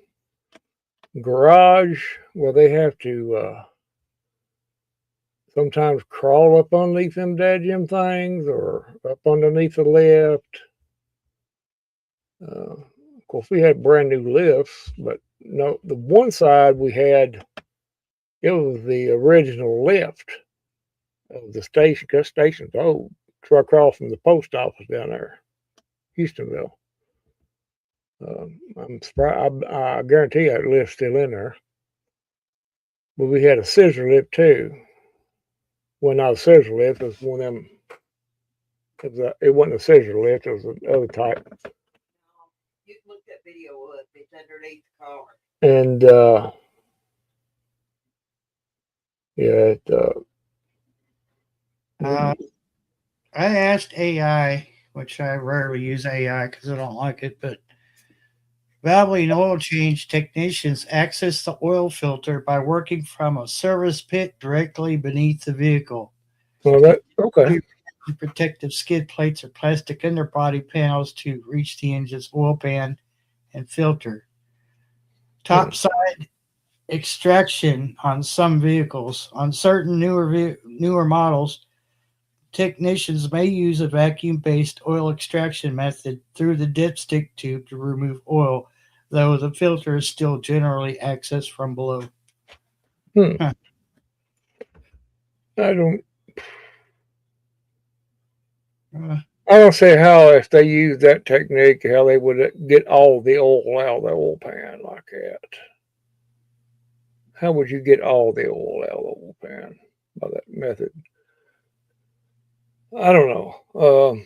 garage where they have to sometimes crawl up underneath them dadgum things or up underneath the lift. Of course, we had brand new lifts, but no, the one side we had, it was the original lift of the station, because station's old, across from the post office down there, Houstonville. I'm surprised. I guarantee that lift's still in there. But we had a scissor lift too. Well, not a scissor lift. It was one of them. It wasn't a scissor lift. It was another type. You can look that video up. It's underneath the car. And yeah, I asked AI, which I rarely use AI because I don't like it, but Valvoline oil change technicians access the oil filter by working from a service pit directly beneath the vehicle. well, that okay. Protective skid plates or plastic underbody panels to reach the engine's oil pan and filter. Topside extraction on some vehicles. On certain newer models, technicians may use a vacuum-based oil extraction method through the dipstick tube to remove oil, though the filter is still generally accessed from below. I don't see how, if they use that technique, how they would get all the oil out of the oil pan like that. How would you get all the oil out of the oil pan by that method? I don't know.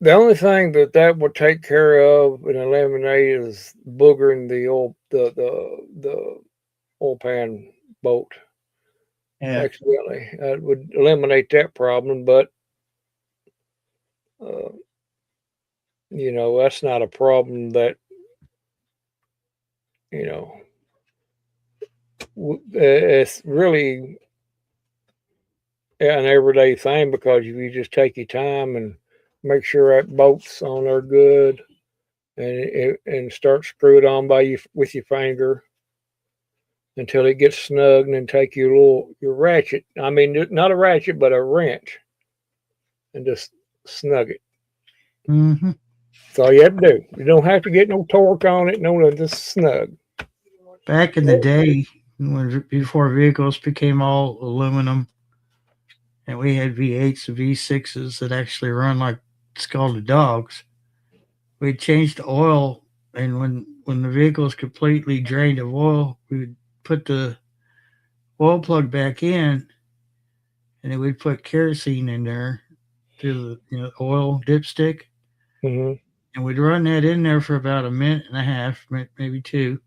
The only thing that would take care of and eliminate is boogering the oil pan bolt accidentally. It would eliminate that problem, but you know, that's not a problem that, you know, it's really an everyday thing because if you just take your time and make sure that bolt's on there good, and start screw it on by you with your finger until it gets snug, and then take your ratchet. I mean, not a ratchet, but a wrench, and just snug it. Mm-hmm. That's all you have to do. You don't have to get no torque on it. No, just snug. Back in the day, before vehicles became all aluminum, and we had V8s and V6s that actually run like scalded dogs, we changed the oil, and when the vehicle was completely drained of oil, we would put the oil plug back in, and then we'd put kerosene in there through the oil dipstick, Mm-hmm. and we'd run that in there for about a minute and a half, maybe two.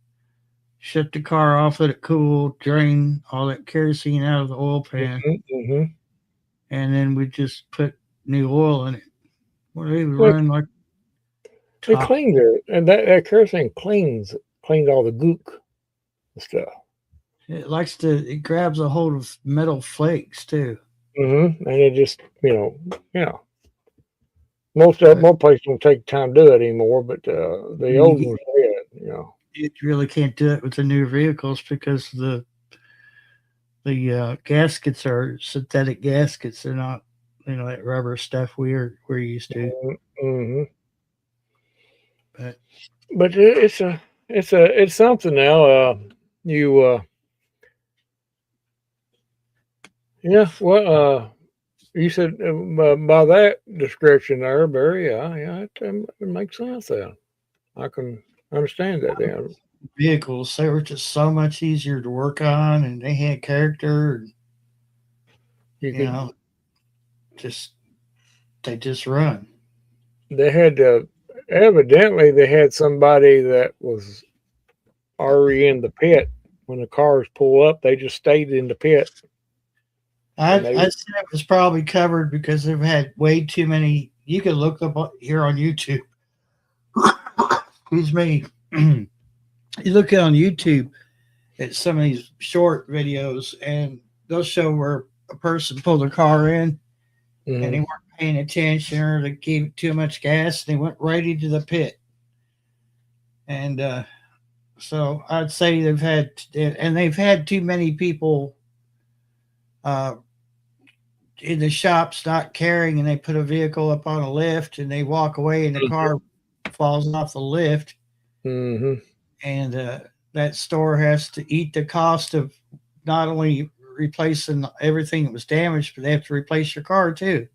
Shut the car off, let it cool, drain all that kerosene out of the oil pan, Mm-hmm. and then we just put new oil in it. Well, they would Well, run like it top. cleans it, and that kerosene cleans all the gook and stuff. It grabs a hold of metal flakes too. Mm-hmm. And it just, most places don't take time to do it anymore, but the old ones did. You really can't do it with the new vehicles because the gaskets are synthetic gaskets. They're not, that rubber stuff we're used to. Mm-hmm. But It's something now. You said by that description there, Barry. Yeah, it makes sense. Then I can understand that. Then vehicles, they were just so much easier to work on, and they had character. And, you could. They just run. They had evidently they had somebody that was already in the pit when the cars pull up. They just stayed in the pit. I'd say it was probably covered because they've had way too many. You can look up here on YouTube. Excuse me. You look on YouTube at some of these short videos, and they'll show where a person pulled a car in, and they weren't paying attention, or they gave too much gas, and they went right into the pit. And so I'd say they've had too many people in the shops not caring, and they put a vehicle up on a lift, and they walk away, and the car falls off the lift. Mm-hmm. And that store has to eat the cost of not only replacing everything that was damaged, but they have to replace your car too.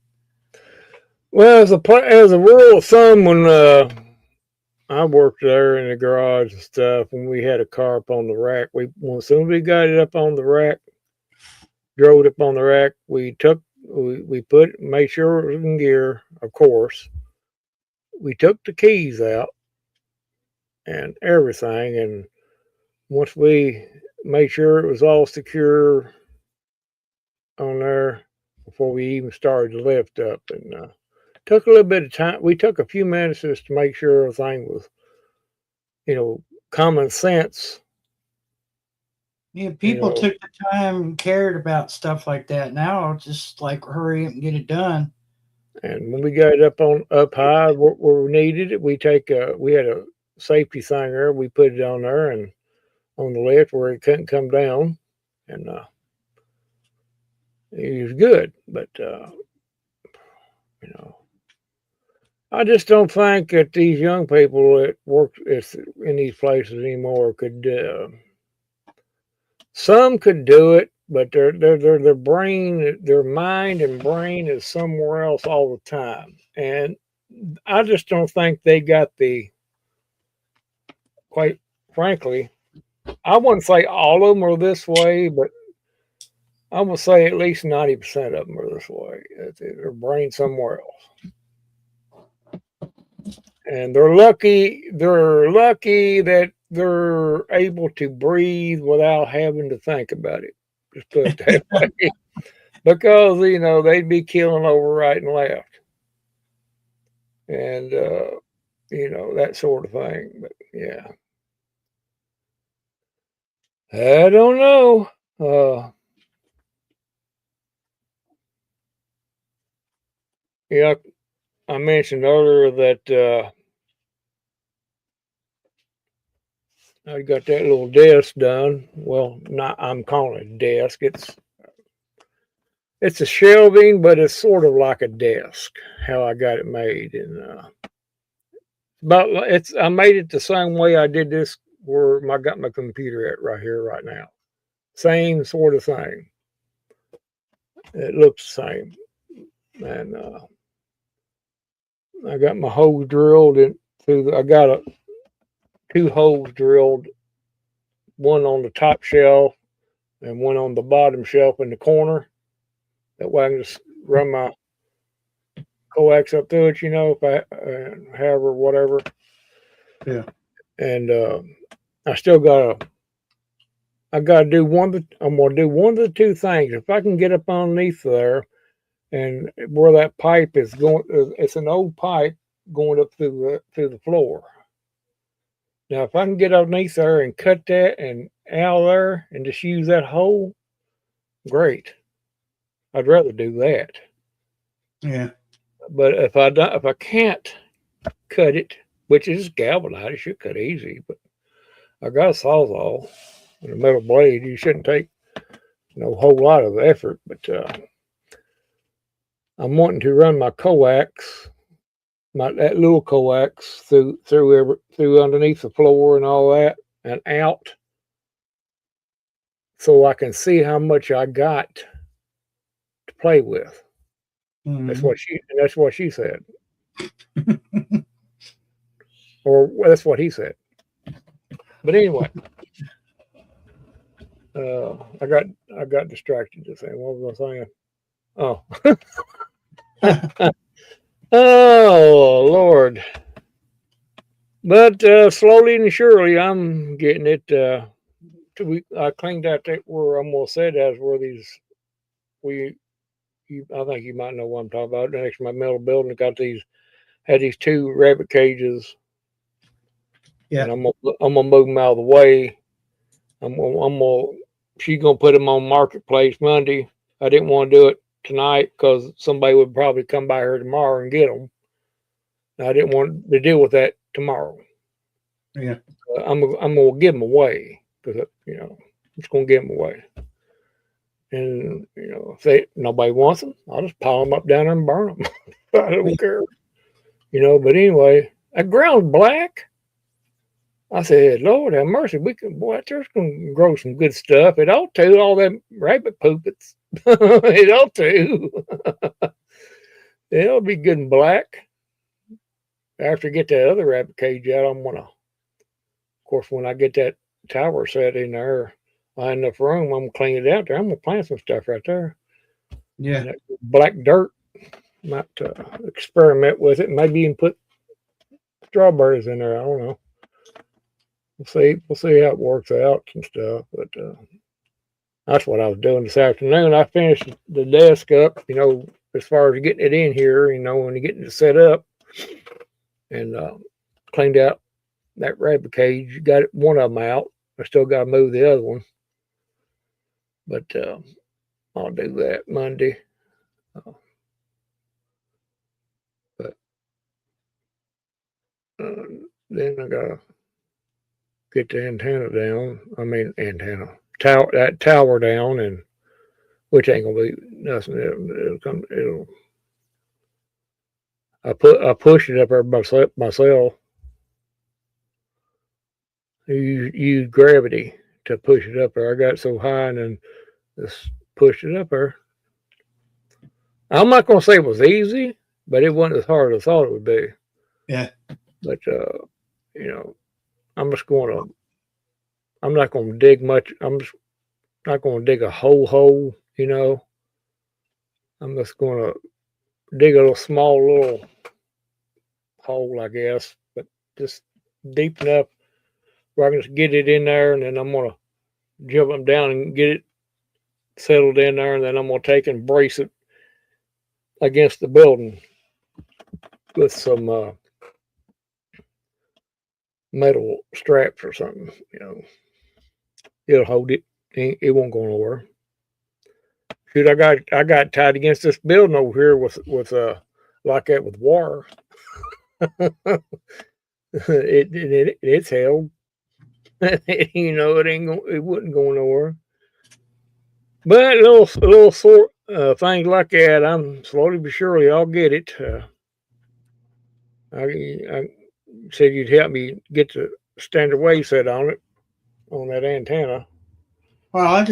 Well, as a rule of thumb, when I worked there in the garage and stuff, when we had a car up on the rack, as soon as we got it up on the rack, drove it up on the rack, we made sure it was in gear, of course. We took the keys out and everything, and once we made sure it was all secure on there before we even started to lift up, and took a little bit of time. We took a few minutes just to make sure everything was, common sense. Yeah, people took the time and cared about stuff like that. Now, just like hurry up and get it done. And when we got it up high where we needed it, we had a safety thing there. We put it on there and on the lift where it couldn't come down, and it was good. But I just don't think that these young people that work in these places anymore could. Some could do it, but their brain, their mind and brain is somewhere else all the time, and I just don't think they got quite frankly, I wouldn't say all of them are this way, but I would say at least 90% of them are this way. Their brain somewhere else, and they're lucky. They're lucky that they're able to breathe without having to think about it. Just put it that way, because they'd be killing over right and left, and that sort of thing. But yeah. I don't know. Yeah, I mentioned earlier that I got that little desk done. Well, not I'm calling it a desk. It's a shelving, but it's sort of like a desk. How I got it made, and but I made it the same way I did this where I got my computer at right here, right now. Same sort of thing. It looks the same, and I got my holes drilled in through. I got two holes drilled, one on the top shelf and one on the bottom shelf in the corner. That way I can just run my coax up through it, if I have or whatever. Yeah. And I still I gotta do I'm gonna do one of the two things. If I can get up underneath there and where that pipe is going, it's an old pipe going up through the floor. Now, if I can get underneath there and cut that and out of there and just use that hole, great. I'd rather do that. Yeah. But if I can't cut it, which is galvanized, it should cut easy. But I got a sawzall and a metal blade. You shouldn't take no whole lot of effort. But I'm wanting to run my coax, that little coax through underneath the floor and all that, and out, so I can see how much I got to play with. That's what she said, or that's what he said. But anyway, I got distracted just saying. What was I saying? Oh, oh Lord! But slowly and surely, I'm getting it. I cleaned out that where I'm gonna say that is where these I think you might know what I'm talking about. Next to my metal building, had these two rabbit cages. Yeah. And I'm gonna move them out of the way. She's gonna put them on Marketplace Monday. I didn't want to do it tonight because somebody would probably come by here tomorrow and get them. I didn't want to deal with that tomorrow. Yeah. I'm gonna give them away because I'm just gonna give them away. And if nobody wants them, I'll just pile them up down there and burn them. I don't care. But anyway, that ground's black. I said, Lord have mercy, there's gonna grow some good stuff. It ought to, all that rabbit poop. It ought to. It'll be good and black. After I get that other rabbit cage out, of course, when I get that tower set in there, I have enough room, I'm gonna clean it out there. I'm gonna plant some stuff right there. Yeah. That black dirt, might experiment with it. Maybe even put strawberries in there. I don't know. We'll see how it works out and stuff. But that's what I was doing this afternoon. I finished the desk up, as far as getting it in here, when you getting it set up, and cleaned out that rabbit cage. Got one of them out. I still got to move the other one, but I'll do that Monday. But then I gotta get the antenna down. I mean that tower down, and which ain't gonna be nothing. It'll come. I pushed it up there myself. Use gravity to push it up there. I got so high and then just pushed it up there. I'm not gonna say it was easy, but it wasn't as hard as I thought it would be. Yeah. But I'm not gonna dig much. I'm just not gonna dig a whole hole. I'm just gonna dig a small little hole, I guess, but just deep enough where I can just get it in there, and then I'm gonna jump them down and get it settled in there, and then I'm gonna take and brace it against the building with some metal straps or something. It'll hold it. It won't go nowhere. Shoot, I got tied against this building over here with like that with wire. It's held. You know, it wouldn't go nowhere. But little sort things like that, I'm slowly but surely I'll get it. I said you'd help me get the standard wave set on it on that antenna. Well, I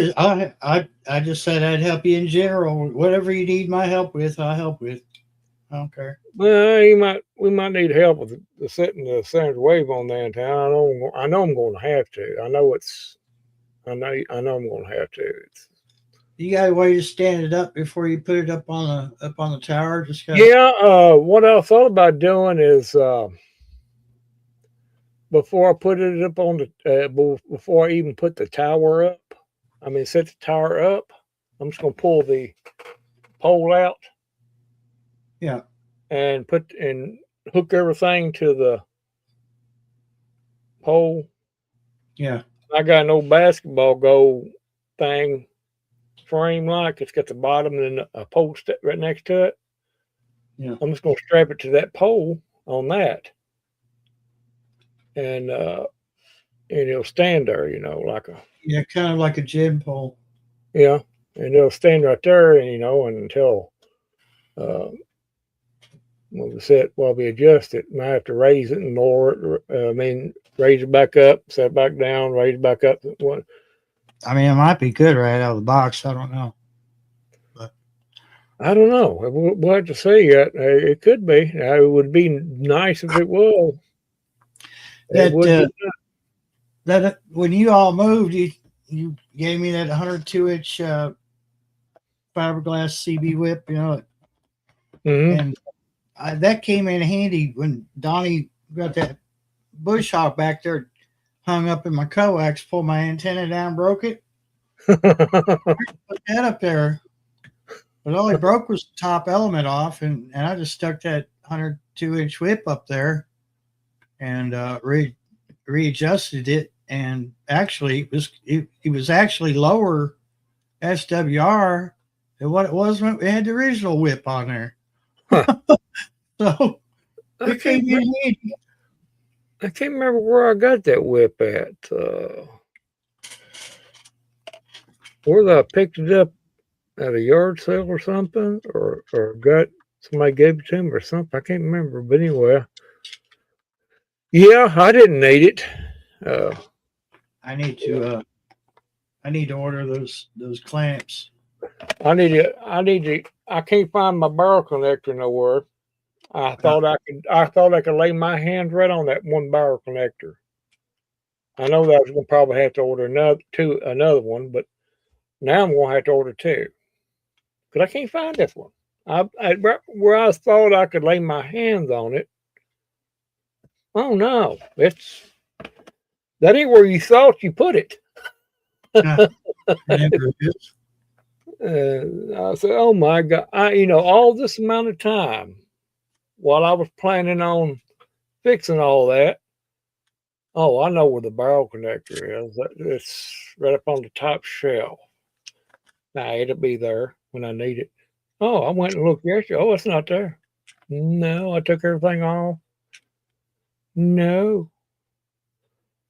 just said I'd help you in general. Whatever you need my help with, I'll help with. I don't care. Well, we might need help with the setting the standard wave on the antenna. I know I'm going to have to. I know I'm going to have to. You got a way to stand it up before you put it up on the tower. Just yeah. What I thought about doing is before I put it up on the before I even put the tower up. I mean, set the tower up. I'm just going to pull the pole out. Yeah. And hook everything to the pole. Yeah. I got an old basketball goal thing frame like it's got the bottom and then a pole right next to it. Yeah. I'm just going to strap it to that pole on that. And it'll stand there, you know, kind of like a gym pole. Yeah. And it'll stand right there and, you know, until when we set while we adjust it, might have to raise it and lower it. Raise it back up, set it back down, raise it back up. I mean, it might be good right out of the box. I don't know. But I don't know. We'll have to see yet. It could be. It would be nice if it was. That when you all moved, you gave me that 102-inch fiberglass CB whip, you know, and that came in handy when Donnie got that bush hog back there hung up in my coax, pulled my antenna down, broke it. Put that up there. But all he broke was the top element off, and I just stuck that 102-inch whip up there and readjusted it. And actually, it was actually lower SWR than what it was when we had the original whip on there. Huh. So it came in handy. I can't remember where I got that whip at. Whether I picked it up at a yard sale or something, or got somebody gave it to me or something. I can't remember. But anyway, yeah, I didn't need it. I need to order those clamps. I can't find my barrel connector nowhere. I thought I could lay my hand right on that one barrel connector. I know that I was going to probably have to order another one, but now I'm going to have to order two because I can't find this one. Where I thought I could lay my hands on it. Oh no, that ain't where you thought you put it. I said, "Oh my God!" All this amount of time while I was planning on fixing all that. Oh, I know where the barrel connector is. It's right up on the top shelf. Now it'll be there when I need it. Oh, I went and looked yesterday. Oh, it's not there. No, I took everything off. No.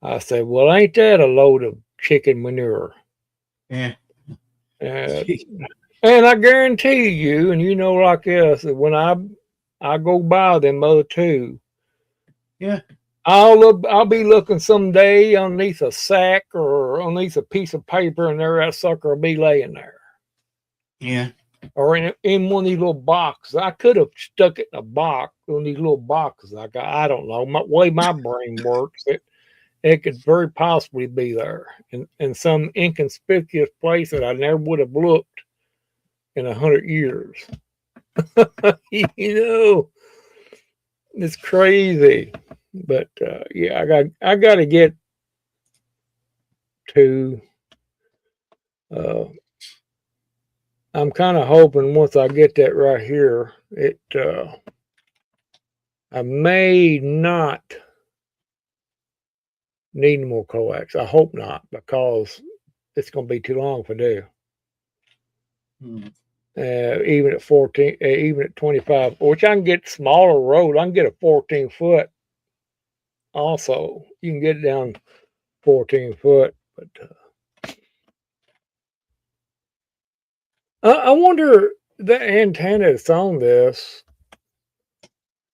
I said, well, ain't that a load of chicken manure? Yeah. And I guarantee you, and you know like this, that when I go by them other two, yeah, I'll be looking someday underneath a sack or underneath a piece of paper, and there that sucker will be laying there. Yeah. Or in one of these little boxes. I could have stuck it in a box, one of these little boxes I got. I don't know. The way my brain works, it could very possibly be there in some inconspicuous place that I never would have looked in 100 years. It's crazy. But yeah, I got to get to. I'm kind of hoping once I get that right here, I may not need more coax. I hope not, because it's going to be too long for there. Hmm. Even at 14, even at 25, which I can get smaller road. I can get a 14-foot. Also, you can get it down 14-foot, but I wonder the antenna that's on this.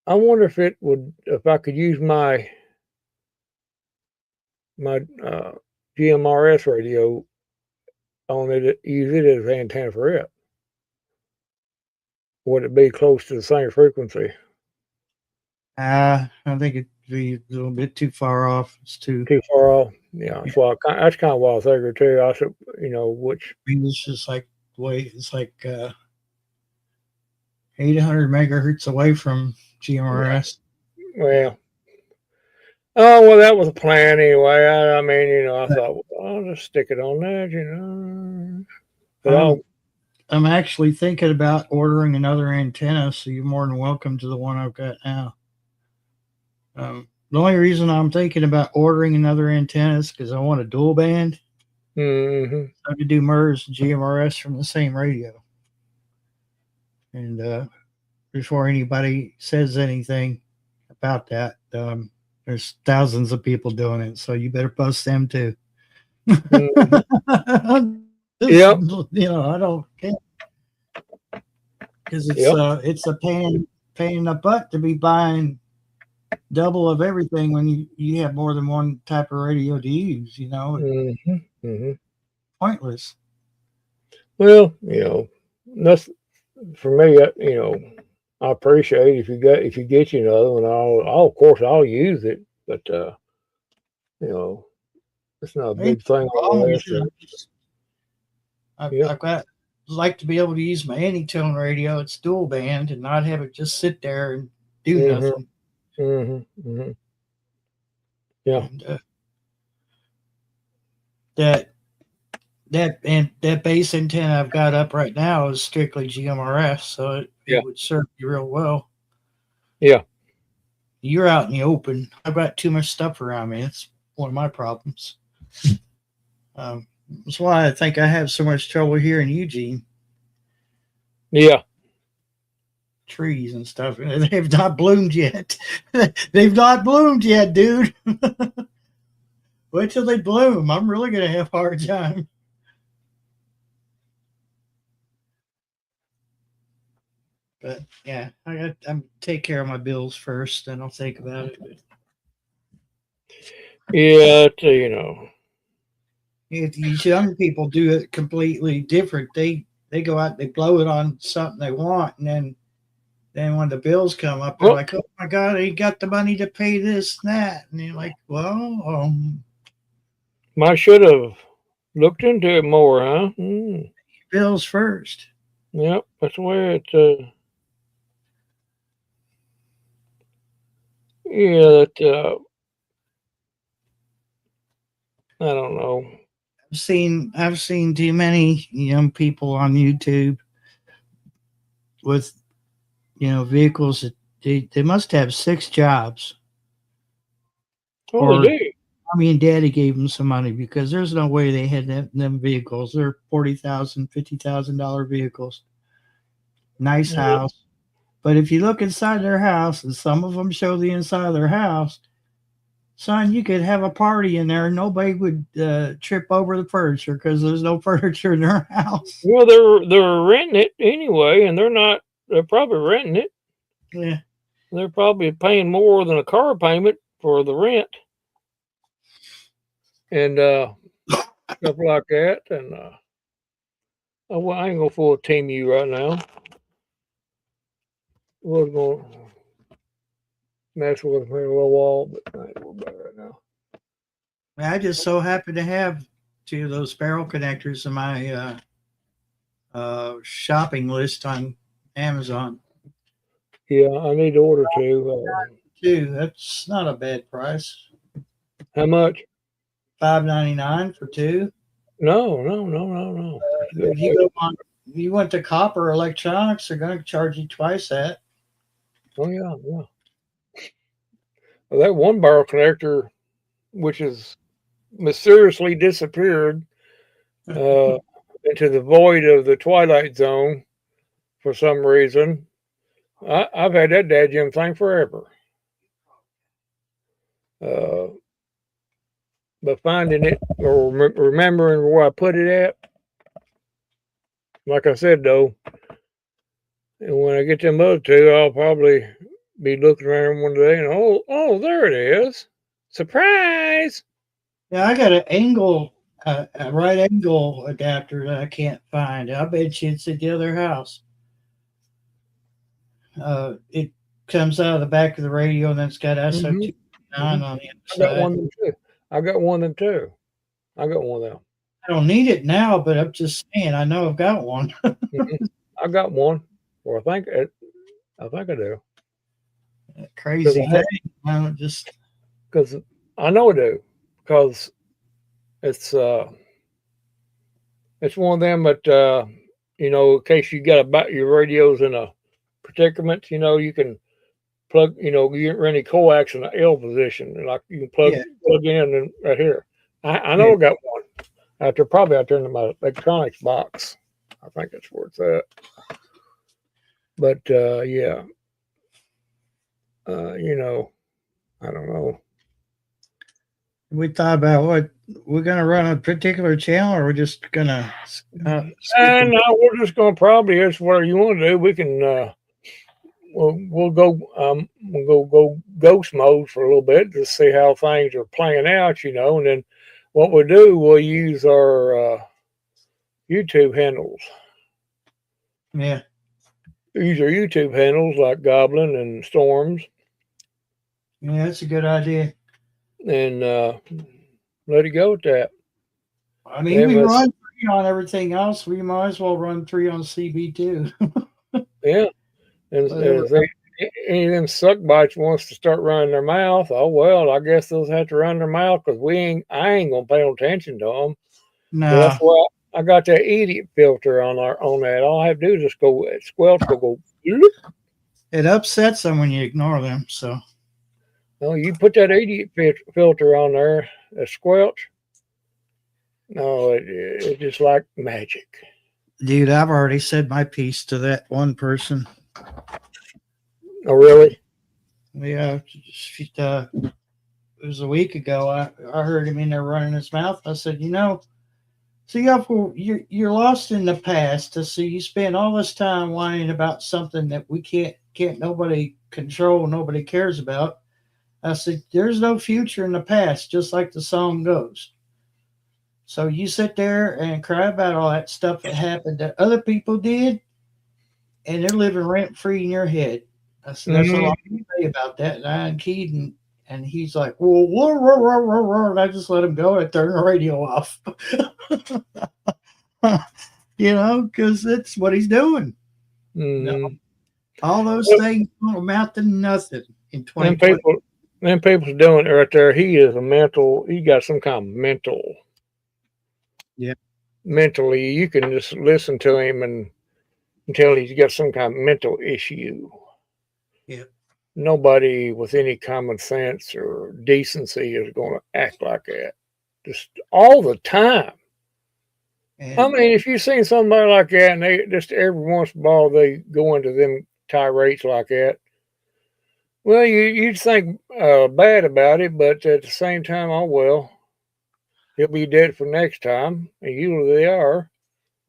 I wonder if it would, if I could use my GMRS radio on it, use it as antenna for it. Would it be close to the same frequency? I think it'd be a little bit too far off. It's too. Too far off? Yeah, that's kind of what I was thinking too. I said, which. I mean, it's just like it's like 800 megahertz away from GMRS. Well, oh well, that was a plan anyway. I mean, I thought, well, I'll just stick it on that, But I'm actually thinking about ordering another antenna, so you're more than welcome to the one I've got now. The only reason I'm thinking about ordering another antenna is because I want a dual band. Mm-hmm. I could do MERS and GMRS from the same radio. And before anybody says anything about that, there's thousands of people doing it, so you better bust them too. Mm-hmm. Yep. I don't care because it's a pain in the butt to be buying double of everything when you have more than one type of radio to use. Mm-hmm. Mm-hmm. Pointless. Well, that's for me. I appreciate if you get you another one. Of course I'll use it, but it's not a big thing. I've got like to be able to use my Anytone radio. It's dual band and not have it just sit there and do nothing. Mm-hmm. Mm-hmm. Yeah. And that base antenna I've got up right now is strictly GMRS, so it would serve you real well. Yeah. You're out in the open. I've got too much stuff around me. It's one of my problems. That's why I think I have so much trouble here in Eugene. Yeah. Trees and stuff. They've not bloomed yet. They've not bloomed yet, dude. Wait till they bloom. I'm really going to have a hard time. But yeah, I'm take care of my bills first, then I'll think about it. Yeah, These young people do it completely different. They go out, they blow it on something they want, and then when the bills come up, they're like, "Oh my God, I got the money to pay this and that," and you're like, "Well, I should have looked into it more, huh?" Bills first. Yep, that's the way it. Yeah, I don't know. I've seen too many young people on YouTube with vehicles that they must have 6 jobs. Oh, they do. Mommy and Daddy gave them some money because there's no way they had them vehicles. They're $40,000, $50,000 vehicles. Nice house. But if you look inside their house, and some of them show the inside of their house, son, you could have a party in there and nobody would trip over the furniture because there's no furniture in their house. Well, they're renting it anyway, and they're probably renting it. Yeah. They're probably paying more than a car payment for the rent. And stuff like that. And well, I ain't gonna fool a Team U right now. We're gonna mess with them for a little while, but I ain't worried about it right now. I just so happen to have 2 of those barrel connectors in my shopping list on Amazon. Yeah, I need to order 2. 2. That's not a bad price. How much? $5.99 for 2. No. If you went to Copper Electronics, they're going to charge you twice that. Oh yeah. Well, that one barrel connector, which has mysteriously disappeared, into the void of the Twilight Zone for some reason. I've had that dadgum thing forever. But finding it or remembering where I put it at, like I said though, and when I get them other two, I'll probably be looking around one day and oh, there it is, surprise! Yeah, I got an angle, a right angle adapter that I can't find. I bet you it's at the other house. It comes out of the back of the radio, and then it's got SO2 on the I inside. got one of them too. I got one of them too. I got one of them. I don't need it now, but I'm just saying I know I've got one. I got one. Or I think I do. Crazy I have- thing. I don't just Because I know I do. Because it's one of them that in case you got about your radios in a predicament, you can plug, you get any coax in the L position, and like you can plug in and right here. I know I got one. After into my electronics box. I think that's where it's at. But yeah. I don't know. we thought about what we're gonna run a particular channel, or we're just gonna. And now we're just gonna probably it's whatever you want to do. We can we'll go ghost mode for a little bit to see how things are playing out, and then what we'll do, we'll use our YouTube handles. Yeah. Use our YouTube handles like Goblin and Storms. Yeah, that's a good idea. And let it go with that. I mean, we run 3 on everything else. We might as well run 3 on CB too. Yeah. And if any of them suck bites wants to start running their mouth, oh well, I guess they'll have to run their mouth because I ain't gonna pay no attention to them. No, So that's why I got that idiot filter on that. All I have to do is just go squelch, go. Bloop. It upsets them when you ignore them. So. No, you put that idiot filter on there, a squelch. No, it's just like magic. Dude, I've already said my piece to that one person. Oh, really? Yeah, it was a week ago. I heard him in there running his mouth. I said, see, you're lost in the past. To see you spend all this time whining about something that we can't nobody control, nobody cares about. I said, there's no future in the past, just like the song goes. So you sit there and cry about all that stuff that happened that other people did, and they're living rent free in your head. I said, that's all I can say about that. And I keyed, and he's like, well, and I just let him go. I turned the radio off. Because that's what he's doing. All those things don't amount to nothing in 2020. Them people's doing it right there. He got some kind of mental. Yeah. Mentally, you can just listen to him until he's got some kind of mental issue. Yeah. Nobody with any common sense or decency is going to act like that. Just all the time. And I mean, if you've seen somebody like that and they just every once in a while they go into them tirades like that, well, you'd think bad about it, but at the same time, oh well, he'll be dead for next time, and usually they are.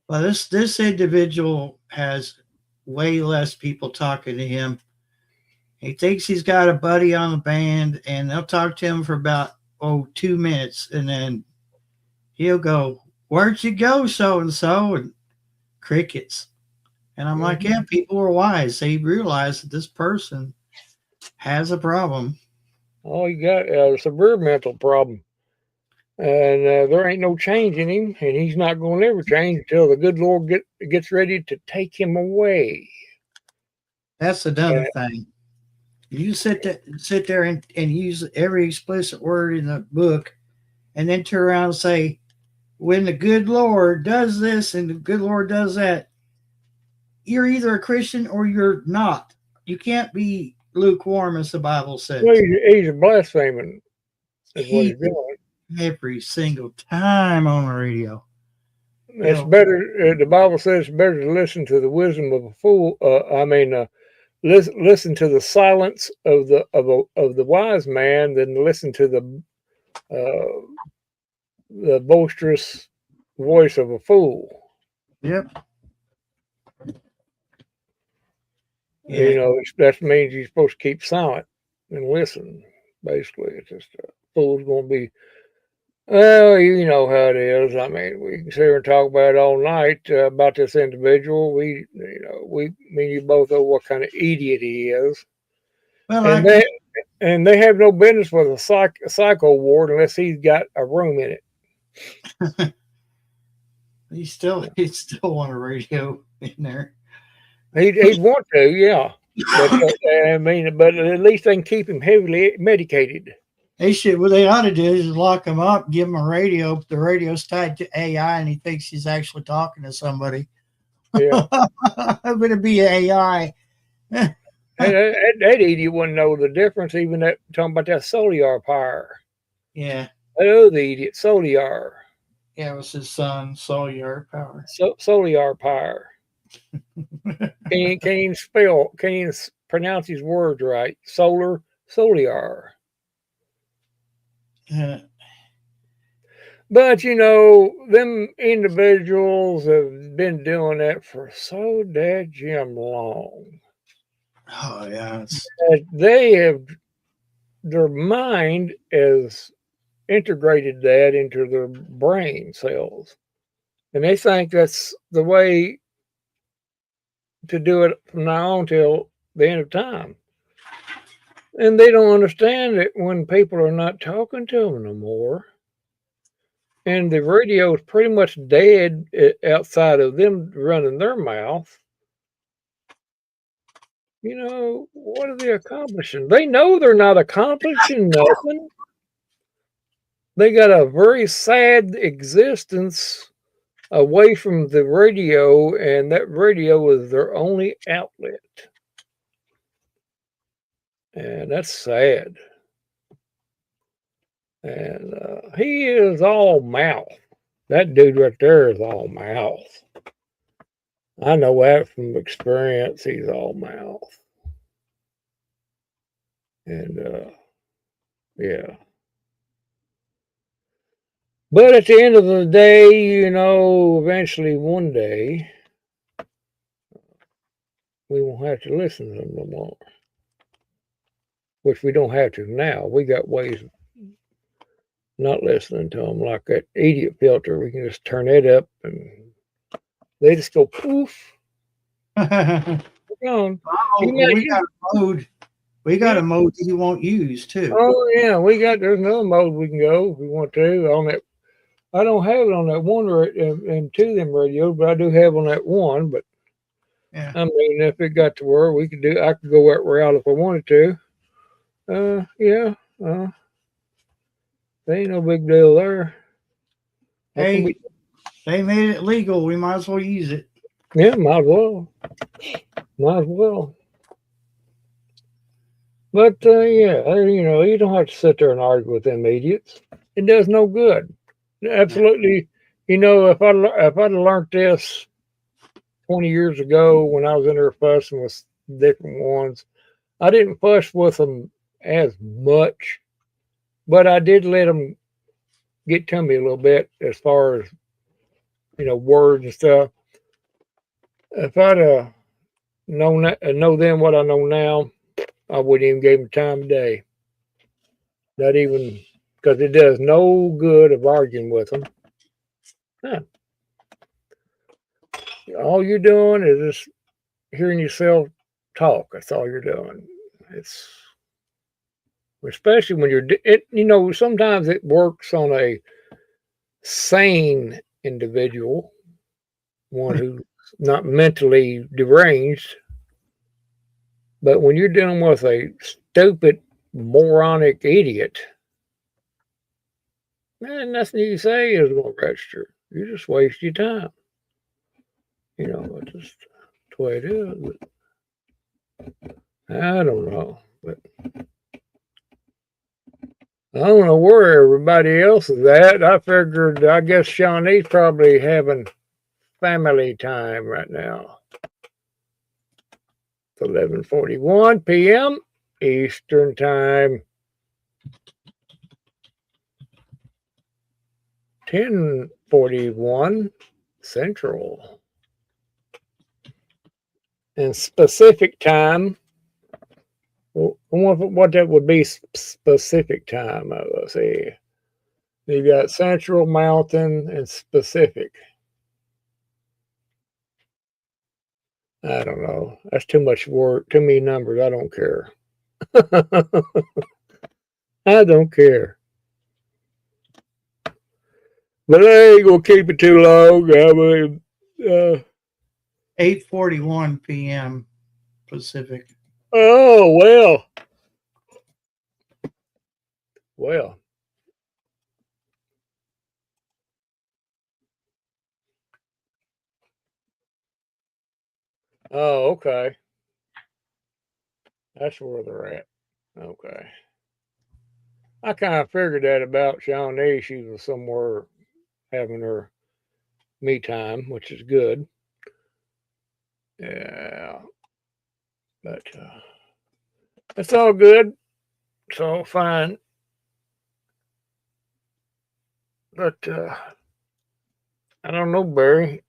well, this individual has way less people talking to him. He thinks he's got a buddy on the band, and they'll talk to him for about 2 minutes, and then he'll go, "Where'd you go, so and so?" and crickets. And I'm like, yeah, people are wise. They realize that this person has a problem. Oh, you got a severe mental problem. And there ain't no change in him, and he's not going to ever change until the good Lord gets ready to take him away. That's another thing. You sit there and use every explicit word in the book, and then turn around and say, when the good Lord does this and the good Lord does that, you're either a Christian or you're not. You can't be lukewarm, as the Bible says. Well, he's blaspheming. Is what he's doing. Every single time on the radio. It's know, better. The Bible says it's better to listen to the wisdom of a fool. Listen to the silence of the wise man than to listen to the boisterous voice of a fool. yep. You Yeah. know, that means you're supposed to keep silent and listen. Basically, it's just a fool's going to be. Well, you know how it is. I mean, we can sit here and talk about it all night about this individual. Me and you both know what kind of idiot he is, Well, and they have no business with a psycho ward unless he's got a room in it. he still want a radio in there. He'd want to, yeah. But at least they can keep him heavily medicated. They should. What they ought to do is lock him up, give him a radio. The radio's tied to AI, and he thinks he's actually talking to somebody. Yeah, But it'd be AI. and that idiot wouldn't know the difference. Even that talking about that Soliar power. Yeah, Oh, the idiot Soliar. yeah. It was his son, Soliar Power. Soliar power. Can't even pronounce his words right. Soliar. But you know, them individuals have been doing that for so dadgum long. Oh yeah, That they have their mind has integrated that into their brain cells, and they think that's the way to do it from now on till the end of time. And they don't understand it when people are not talking to them no more. And the radio is pretty much dead outside of them running their mouth. You know, what are they accomplishing? They know they're not accomplishing nothing. They got a very sad existence away from the radio, and that radio is their only outlet. And that's sad. And he is all mouth. That dude right there is all mouth. I know that from experience. He's all mouth. And yeah. But at the end of the day, you know, eventually one day, we won't have to listen to them no more. Which we don't have to now. We got ways of not listening to them, like that idiot filter. We can just turn it up and they just go poof. oh, Gone. we got a mode. We got a mode that you won't use too. Oh yeah, there's another mode we can go if we want to on that. I don't have it on that one and two of them radios, but I do have on that one. But Yeah. I mean, if it got to where I could go that route if I wanted to. Yeah. There ain't no big deal there. Hey, they made it legal. We might as well use it. Yeah, might as well. Might as well. But yeah, you know, you don't have to sit there and argue with them idiots. It does no good. Absolutely. You know, if I'd have learned this 20 years ago when I was in there fussing with different ones, I didn't fuss with them as much, but I did let them get to me a little bit as far as, you know, words and stuff. If I'd know then what I know now, I wouldn't even give them time of day. Not even, because it does no good of arguing with them. Huh. All you're doing is just hearing yourself talk. That's all you're doing. It's especially when you know, sometimes it works on a sane individual, one who's not mentally deranged. But when you're dealing with a stupid, moronic idiot, man, nothing you say is going to register. You just waste your time. You know, it's just the way it is. But I don't know. But I don't know where everybody else is at. I guess Shawnee's probably having family time right now. It's 11:41 p.m. Eastern time. 10:41 Central. And specific time. I wonder what that would be. Specific time. Let's see. You got Central, Mountain, and Specific. I don't know. That's too much work. Too many numbers. I don't care. I don't care. But I ain't gonna keep it too long. I mean, 8:41 p.m. Pacific. oh well. Well. Oh, okay. That's where they're at. Okay. I kind of figured that about Shawnee. She was somewhere having her me time, which is good. Yeah. But it's all good. It's all fine. But I don't know, Barry.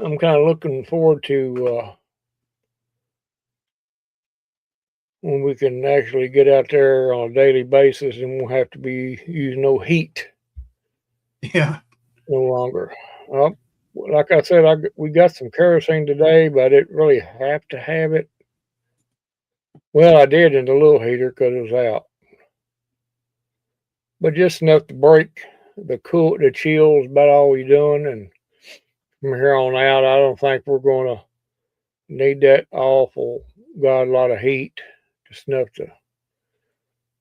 I'm kind of looking forward to when we can actually get out there on a daily basis and won't have to be using no heat Yeah. no longer. Like I said, we got some kerosene today, but I didn't really have to have it. Well, I did in the little heater because it was out, but just enough to break the chills. About all we're doing, and from here on out, I don't think we're going to need that awful got a lot of heat. Just enough to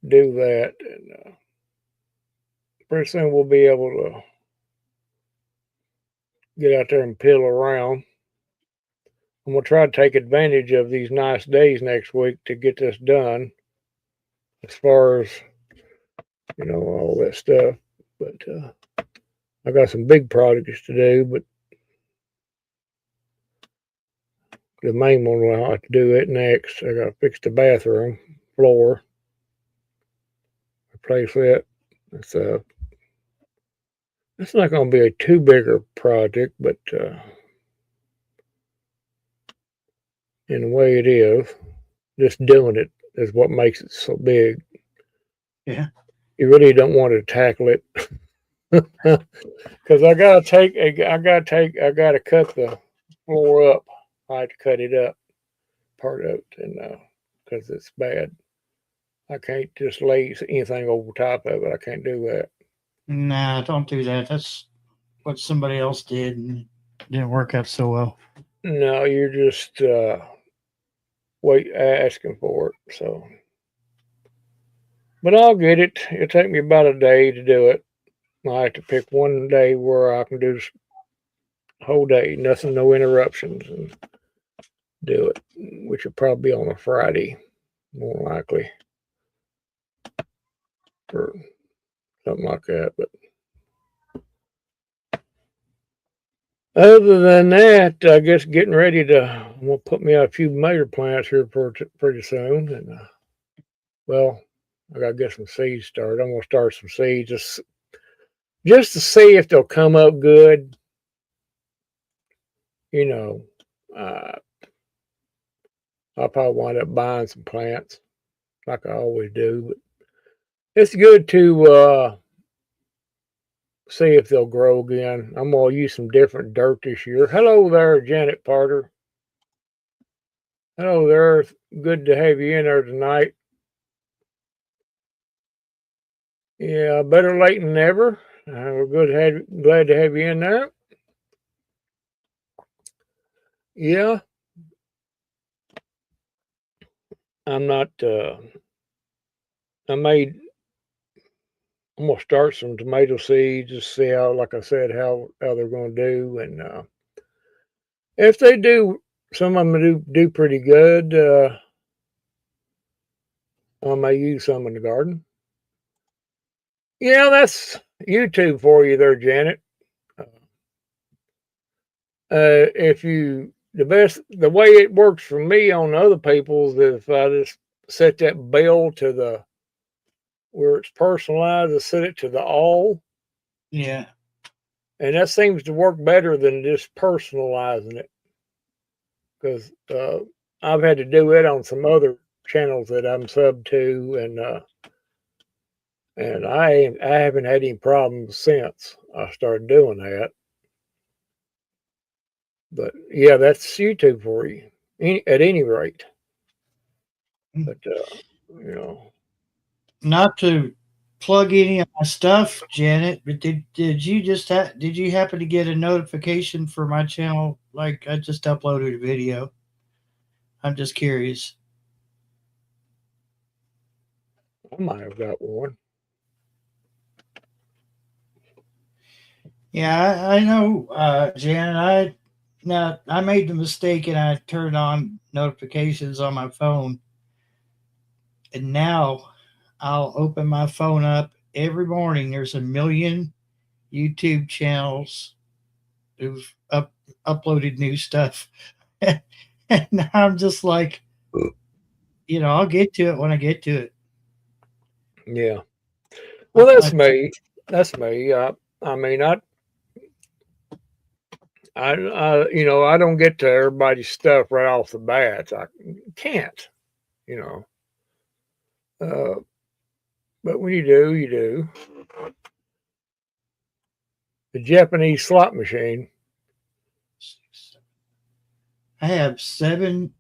do that, and pretty soon we'll be able to get out there and piddle around. I'm gonna try to take advantage of these nice days next week to get this done. As far as all that stuff, but I got some big projects to do. But the main one I'll have to do it next. I got to fix the bathroom floor, replace it. It's not going to be a too bigger project, but in the way it is, just doing it is what makes it so big. Yeah. You really don't want to tackle it because I gotta cut the floor up. I had to cut it up, part of it, and because it's bad. I can't just lay anything over top of it. I can't do that. Nah, don't do that. That's what somebody else did and it didn't work out so well. No, you're just asking for it. So, but I'll get it. It'll take me about a day to do it. I have to pick one day where I can do this whole day, no interruptions, and do it, which will probably be on a Friday, more likely, or something like that. But other than that, I guess getting ready to we'll put me on a few tomato plants here pretty soon, and well, I gotta get some seeds started. I'm gonna start some seeds just to see if they'll come up good. I'll probably wind up buying some plants like I always do, but it's good to see if they'll grow again. I'm going to use some different dirt this year. Hello there, Janet Parter. Hello there. Good to have you in there tonight. Yeah, better late than never. We're glad to have you in there. Yeah. I'm not, I'm going to start some tomato seeds, just see how, like I said, how they're going to do. And if they do, some of them do pretty good. I may use some in the garden. Yeah, that's YouTube for you there, Janet. The way it works for me on other people's is if I just set that bell to the where it's personalized, I set it to the all, Yeah. and that seems to work better than just personalizing it. Because I've had to do it on some other channels that I'm sub to, and I haven't had any problems since I started doing that. But yeah, that's YouTube for you, at any rate. But you know, Not to plug any of my stuff, Janet, but did you did you happen to get a notification for my channel? Like I just uploaded a video. I'm just curious. I might have got one. Yeah, I know, Janet. I made the mistake and I turned on notifications on my phone, and now I'll open my phone up every morning. There's a million YouTube channels who've uploaded new stuff, and I'm just like, I'll get to it when I get to it. Yeah. Well, that's me. That's me. I mean, I don't get to everybody's stuff right off the bat. I can't, you know. But when you do, you do. The Japanese slot machine. I have seven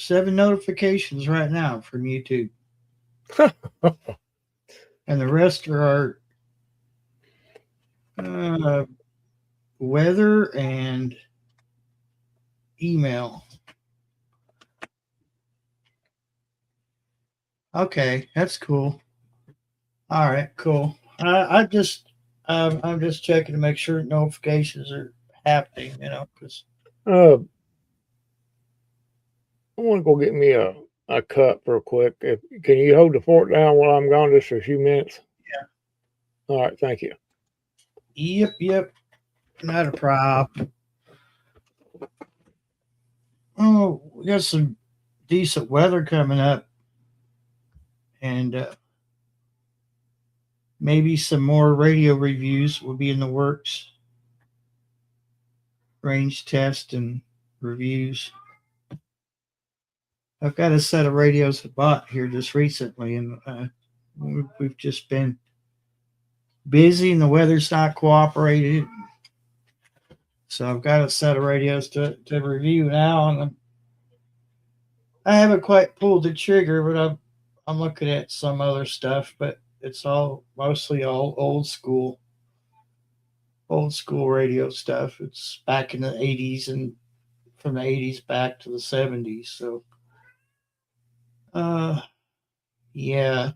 notifications right now from YouTube. And the rest are weather and email. Okay, that's cool. All right, cool. I'm just checking to make sure notifications are happening, because I want to go get me a cup real quick. Can you hold the fort down while I'm gone just for a few minutes? Yeah. All right, thank you. Yep. Not a problem. Oh, we got some decent weather coming up, and maybe some more radio reviews will be in the works. Range test and reviews. I've got a set of radios I bought here just recently, and we've just been busy, and the weather's not cooperated. So I've got a set of radios to review now, and I haven't quite pulled the trigger, but I'm looking at some other stuff, but it's mostly all old school radio stuff. It's back in the 80s and from the 80s back to the 70s. So, yeah.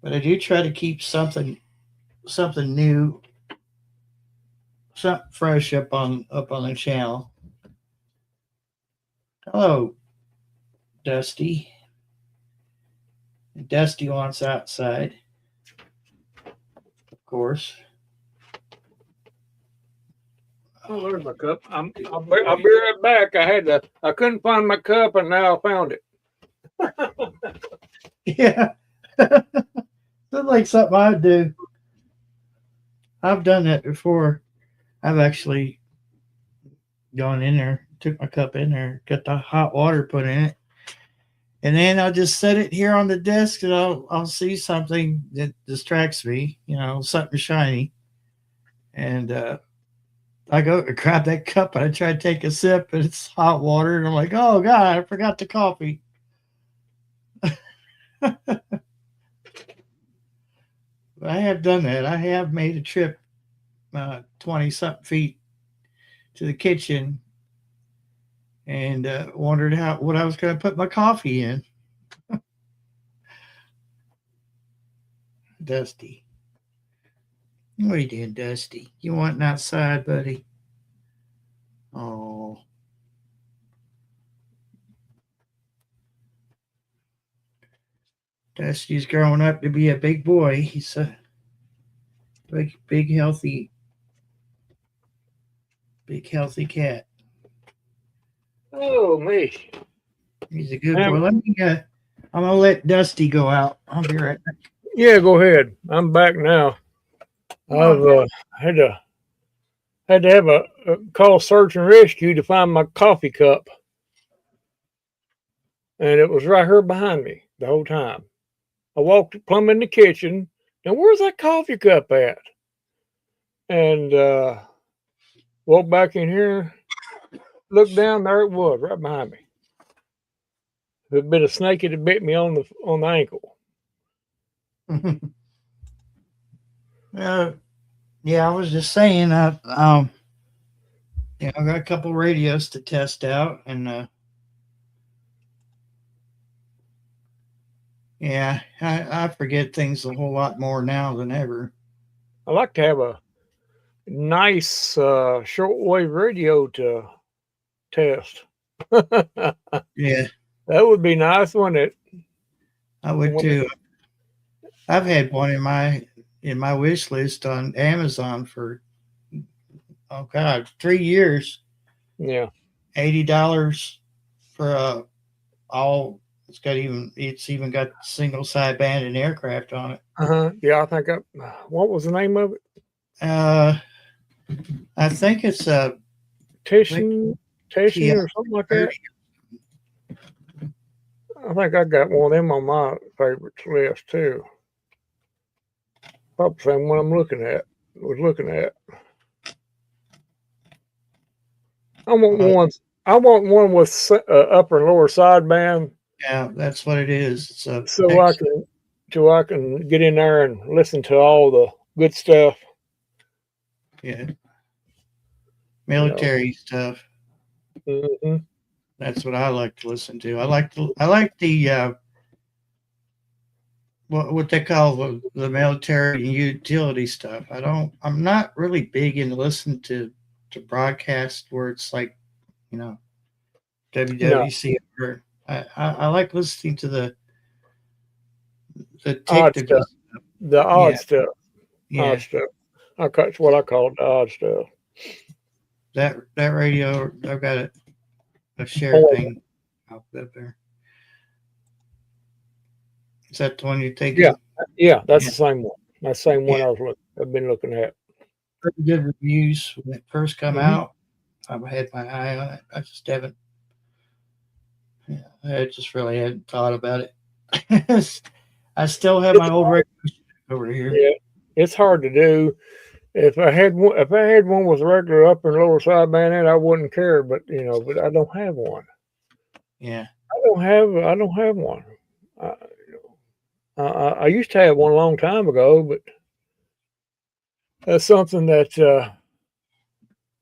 But I do try to keep something new, something fresh up on the channel. Hello, Dusty. Dusty wants outside, of course. Oh, there's my cup. I'll be right back. I couldn't find my cup, and now I found it. Yeah. Sounds like something I'd do. I've done that before. I've actually gone in there, took my cup in there, got the hot water put in it, and then I'll just set it here on the desk, and I'll see something that distracts me, something shiny, and I go to grab that cup and I try to take a sip, and it's hot water, and I'm like, oh God, I forgot the coffee. I have done that. I have made a trip 20-something feet to the kitchen and wondered what I was going to put my coffee in. Dusty. What are you doing, Dusty? You wanting outside, buddy? Oh. Dusty's growing up to be a big boy. He's a big, healthy Big healthy cat. Oh me. He's a good Um, boy. I'm gonna let Dusty go out. I'll be right back. Yeah, go ahead. I'm back now. I've had to have a call search and rescue to find my coffee cup, and it was right here behind me the whole time. I walked plumb in the kitchen, and where's that coffee cup at? And walked back in here, looked down, there it was, right behind me. If it'd been a snake, it had bit me on the ankle. Yeah, I was just saying. Yeah, I got a couple radios to test out, and yeah, I forget things a whole lot more now than ever. I like to have a nice shortwave radio to test. That Yeah, would be nice, wouldn't it? I would too. I've had one in my wish list on Amazon for, oh God, 3 years. Yeah. $80 for all. It's even got single sideband and aircraft on it. Yeah, I think what was the name of it? I think it's a Titian or something like that. I think I got one of them on my favorites list too. Probably the same one was looking at. I want one with upper and lower sideband. Yeah, that's what it is. It's a So I can get in there and listen to all the good stuff. Yeah, military stuff. Mm-hmm. That's what I like to listen to. I like the what they call the military and utility stuff. I'm not really big into listening to broadcast where it's like, WWC. No. I like listening to the odd stuff. The odd stuff. Yeah. Odd stuff. That's what I call it, the odd stuff. That radio, I've got a shared thing up there. Is that the one you take? Yeah, that's the same one. That's the same one I've been looking at. Pretty good reviews when it first come out. I've had my eye on it. I just haven't. Yeah, I just really hadn't thought about it. I still have my old radio over here. Yeah, it's hard to do. If I had one with regular upper and lower sideband in, I wouldn't care. But I don't have one. Yeah, I don't have one. I used to have one a long time ago, but that's something that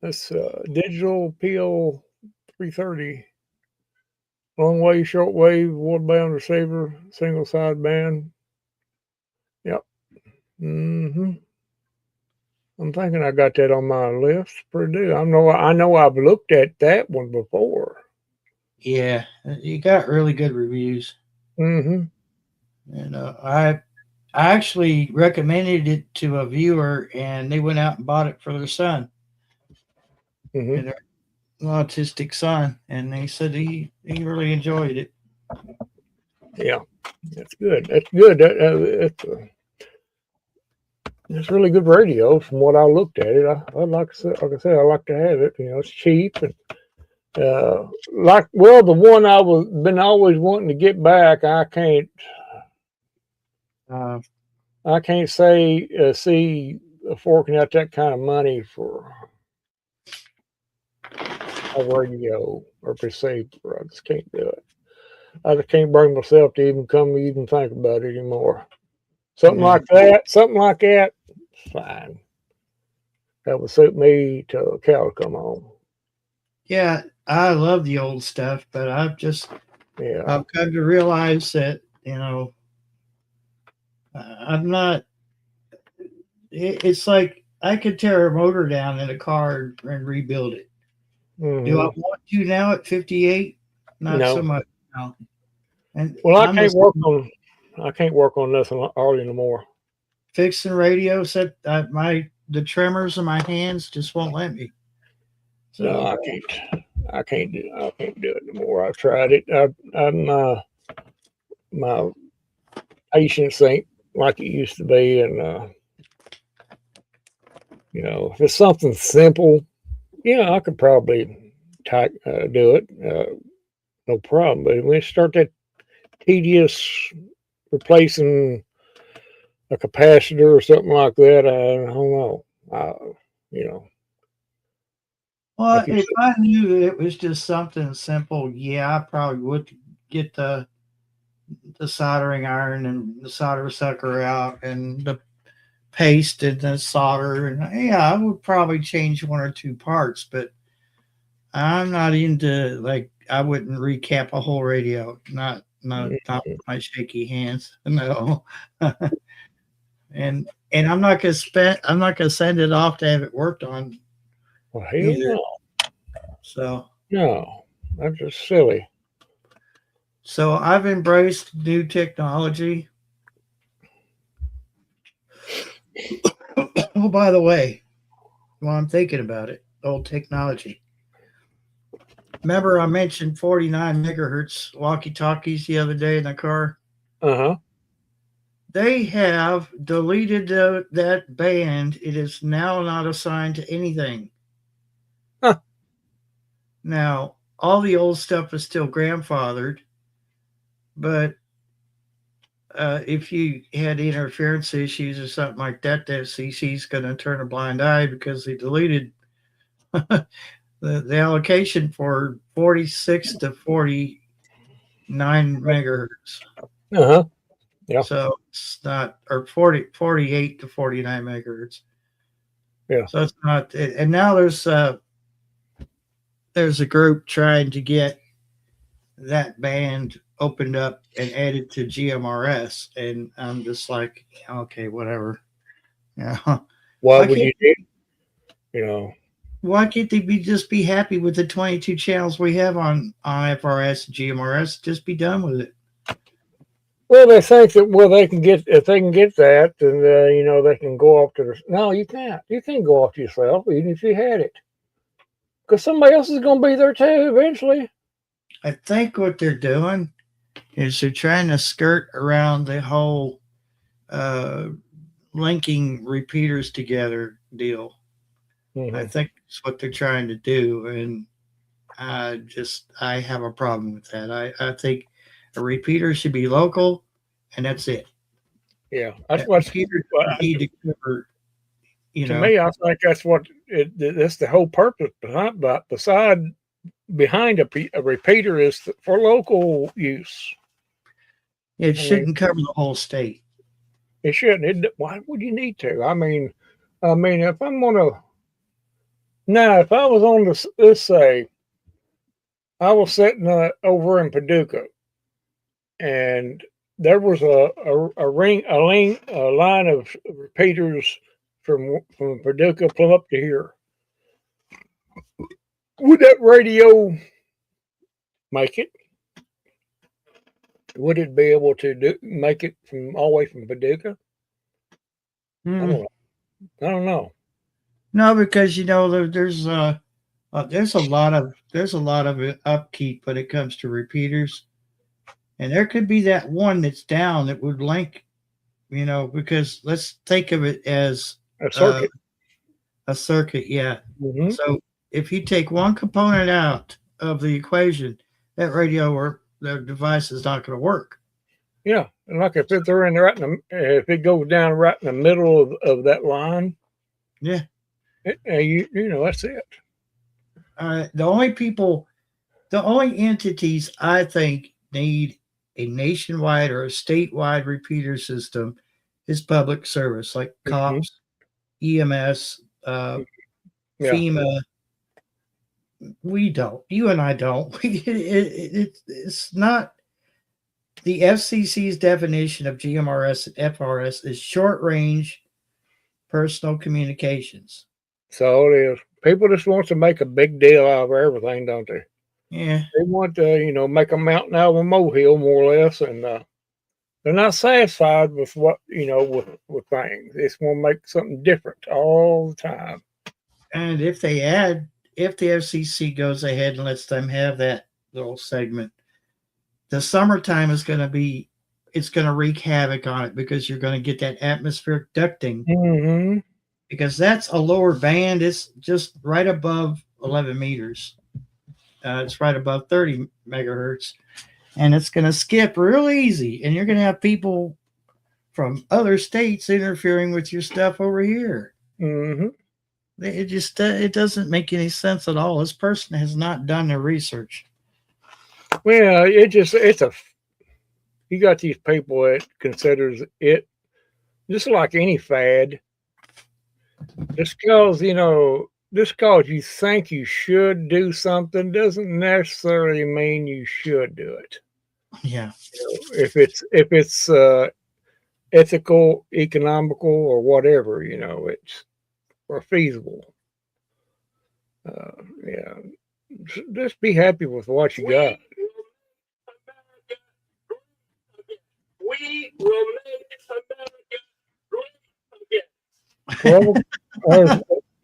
that's digital PL 330, long wave, short wave, wideband receiver, single sideband. Yep. I'm thinking I got that on my list. Pretty good. I know I've looked at that one before. Yeah, you got really good reviews. And I actually recommended it to a viewer, and they went out and bought it for their son, and their autistic son, and they said he really enjoyed it. Yeah, that's good. That's good. It's really good radio from what I looked at it. I like I said, I like to have it. It's cheap and the one been always wanting to get back. I can't see forking out that kind of money for a radio or receiver. I just can't do it. I just can't bring myself to even think about it anymore. Something like that, fine. That would suit me till Cal come home. Yeah, I love the old stuff, but I've come to realize that I'm not. It's like I could tear a motor down in a car and rebuild it. Do I want to now at 58? Not so much now. And I can't work on nothing hardly anymore. Fixing radio set the tremors in my hands just won't let me. So No, I can't. I can't do it anymore. I've tried it. My patience ain't like it used to be, and if it's something simple, I could probably do it, no problem. But when you start that tedious replacing a capacitor or something like that, I don't know. You know, well, like you if said, I knew that it was just something simple, yeah, I probably would get the soldering iron and the solder sucker out and the paste and the solder, and yeah, I would probably change one or two parts, but I'm not into, like, I wouldn't recap a whole radio. Not with my shaky hands. No. and I'm not gonna send it off to have it worked on well, hell either. no, So no, that's just silly. I've embraced new technology. Oh, by the way, while I'm thinking about it, old technology. Remember I mentioned 49 megahertz walkie-talkies the other day in the car? Uh-huh. They have deleted that band. It is now not assigned to anything. Huh. Now, all the old stuff is still grandfathered, but if you had interference issues or something like that, the FCC is going to turn a blind eye because they deleted the allocation for 46 to 49 megahertz. Uh-huh. Yeah. So it's not, or 48 to 49 megahertz. Yeah. So it's not, and now there's a group trying to get that band opened up and added to GMRS, and I'm just like, okay, whatever. Yeah. Why Why would you can't, do? why can't they just be happy with the 22 channels we have on FRS and GMRS? Just be done with it. Well, they think that they can get, if they can get that, then they can go off to the. No, you can't. You can't go off to yourself, even if you had it, because somebody else is going to be there too eventually. I think what they're doing is they're trying to skirt around the whole linking repeaters together deal. Mm-hmm. I think that's what they're trying to do, and I have a problem with that. I think a repeater should be local, and that's it. Yeah, that's what repeaters need to cover. To me, I think that's what that's the whole purpose behind. But behind a repeater is for local use. It shouldn't cover the whole state. It shouldn't. Why would you need to? I mean, if I'm gonna now, if I was on this, let's say, I was sitting over in Paducah, and there was a line of repeaters from Paducah plumb up to here. Would that radio make it? Would it be able to make it from all the way from Paducah? I don't know. No, because there's a lot of upkeep when it comes to repeaters, and there could be that one that's down that would link, because let's think of it as a circuit. A circuit, yeah. Mm-hmm. So if you take one component out of the equation, that radio or the device is not going to work. Yeah, and like if they're in if it goes down right in the middle of that line, yeah, that's it. The only entities I think need a nationwide or a statewide repeater system is public service, like cops, EMS, FEMA. We don't. You and I don't. It's not. The FCC's definition of GMRS and FRS is short range personal communications. So it is. People just want to make a big deal out of everything, don't they? Yeah. They want to, make a mountain out of a molehill, more or less, and they're not satisfied with what, with things. They just want to make something different all the time. And if they add if the FCC goes ahead and lets them have that little segment, the summertime is going to be, it's going to wreak havoc on it because you're going to get that atmospheric ducting Mm-hmm. because that's a lower band. It's just right above 11 meters. It's right above 30 megahertz, and it's going to skip real easy. And you're going to have people from other states interfering with your stuff over here. Mm-hmm. It just it doesn't make any sense at all. This person has not done their research. Well, you got these people that considers it just like any fad. Just because you think you should do something doesn't necessarily mean you should do it. Yeah. If it's ethical, economical, or whatever, it's or feasible. Yeah, just be happy with what you got. We will make America great again. Well,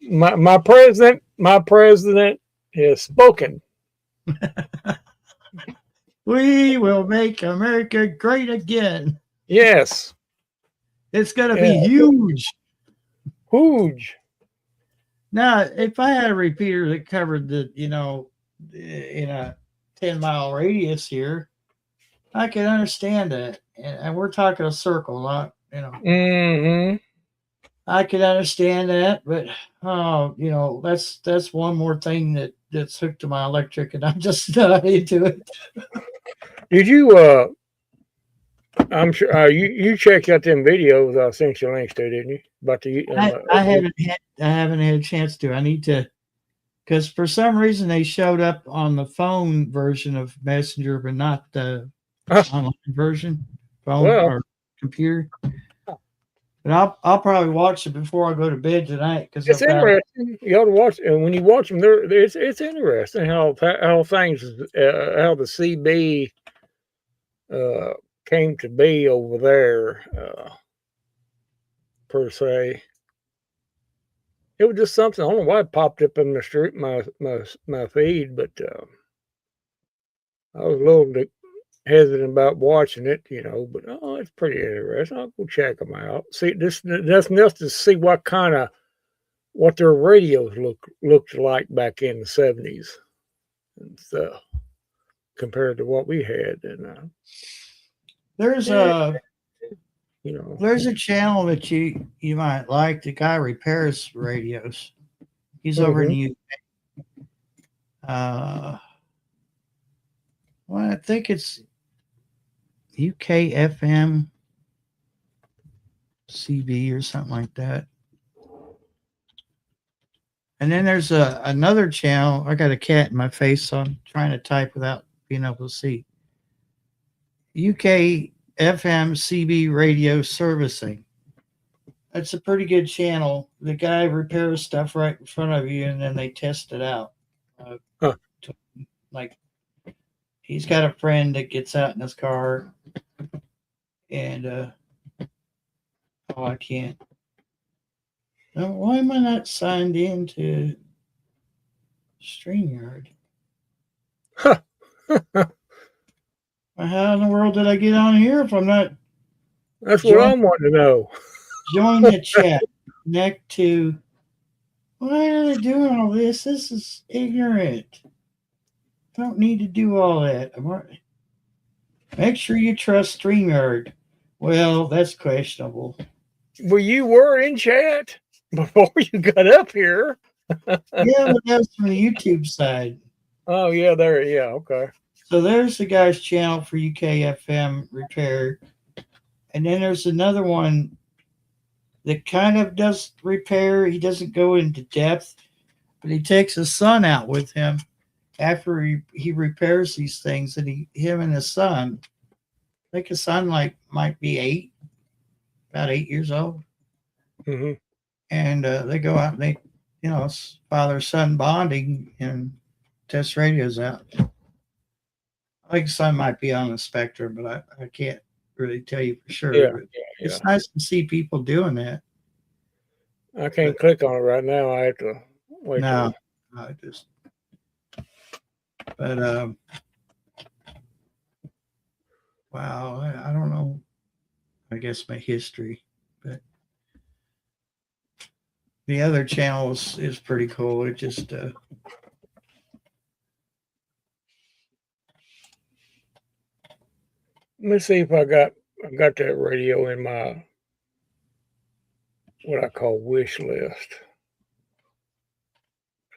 my president has spoken. We will make America great again. Yes, It's going to be huge. huge. Now, if I had a repeater that covered the, in a 10-mile radius here, I could understand that. And we're talking a circle, not, Mm-hmm. I could understand that, but that's one more thing that's hooked to my electric, and I'm just not into it. Did you? I'm sure you checked out them videos I sent you links to, didn't you? About the I haven't had a chance to. I need to, because for some reason they showed up on the phone version of Messenger, but not the online version, phone or computer. But I'll probably watch it before I go to bed tonight because it's interesting. You ought to watch, and when you watch them, it's interesting how things how the CB came to be over there per se. It was just something. I don't know why it popped up in my feed, but I was a little hesitant about watching it, but it's pretty interesting. I'll go check them out. See, that's enough to see what their radios looked like back in the 70s and stuff compared to what we had. And there's a channel that you might like. The guy repairs radios. He's over in the UK. Well, I think it's UK FM CB or something like that. And then there's another channel. I got a cat in my face, so I'm trying to type without being able to see. UK FM CB radio servicing. That's a pretty good channel. The guy repairs stuff right in front of you, and then they test it out. Like, he's got a friend that gets out in his car, and I can't. Why am I not signed in to StreamYard? Huh. How in the world did I get on here if I'm not? That's what I'm wanting to know. Join the chat. Connect to. Why are they doing all this? This is ignorant. Don't need to do all that. Make sure you trust StreamYard. Well, that's questionable. Well, you were in chat before you got up here. Yeah, but that's from the YouTube side. Oh, yeah, there. Yeah, okay. So there's the guy's channel for UK FM repair. And then there's another one that kind of does repair. He doesn't go into depth, but he takes his son out with him after he repairs these things. And him and his son, I think his son might be about 8 years old. Mm-hmm. And they go out and it's father-son bonding and test radios out. I think son might be on the spectrum, but I can't really tell you for sure. Yeah, it's nice to see people doing that. I can't click on it right now. I have to wait. No, I just, but wow, I don't know. I guess my history, but the other channel is pretty cool. It just Let me see if I got that radio in my what I call wish list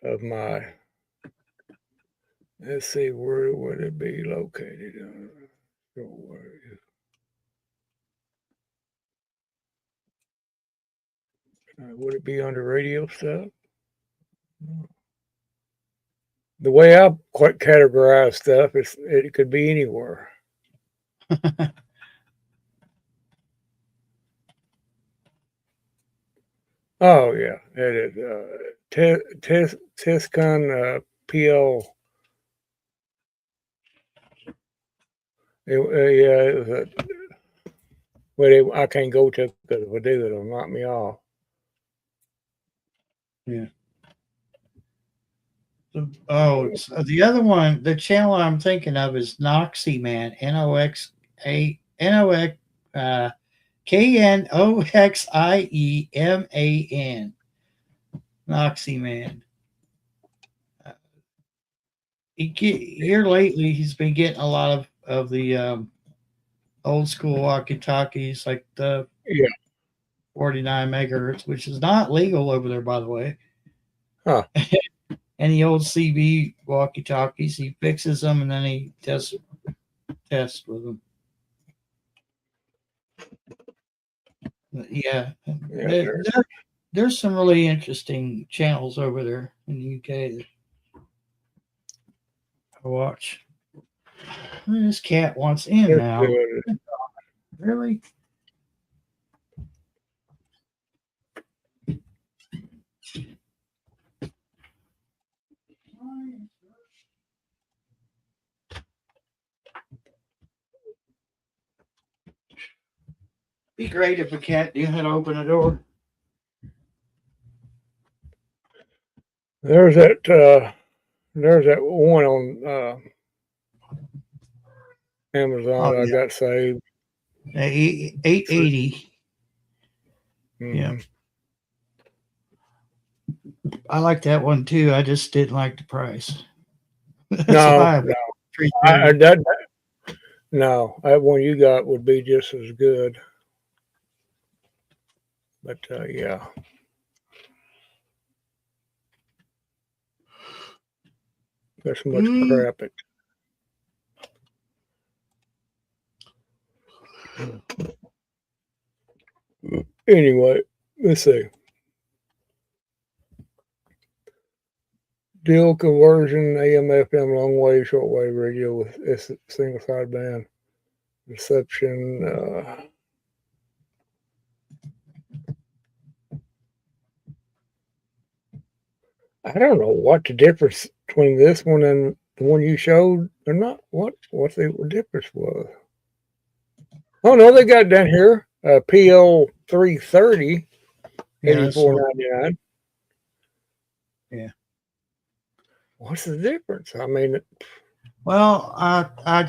of my. Let's see, where would it be located? Would it be under radio stuff? The way I quite categorize stuff is it could be anywhere. Oh yeah, it is. Tiscon PL. Yeah, it was I can't go to because if I do, it'll knock me off. yeah. Oh, the other one, the channel I'm thinking of is Noxie Man, Knoxieman, Noxie Man. Here lately, he's been getting a lot of the old school walkie-talkies, like the 49 megahertz, which is not legal over there, by the way. Huh. And the old CB walkie-talkies, he fixes them and then he does tests with them. Yeah, there's some really interesting channels over there in the UK that I watch. This cat wants in now. Really? Be great if a cat knew how to open a door. There's that one on Amazon I got saved. 880. Mm-hmm. Yeah. I like that one too. I just didn't like the price. No, that one you got would be just as good. But yeah. There's so much crap. Anyway, let's see. Dual conversion, AM, FM, long wave, short wave radio with single sideband reception. I don't know what the difference between this one and the one you showed or not. What the difference was? Oh no, they got down here PL 330, $84.99. Yeah. What's the difference? I mean, well, I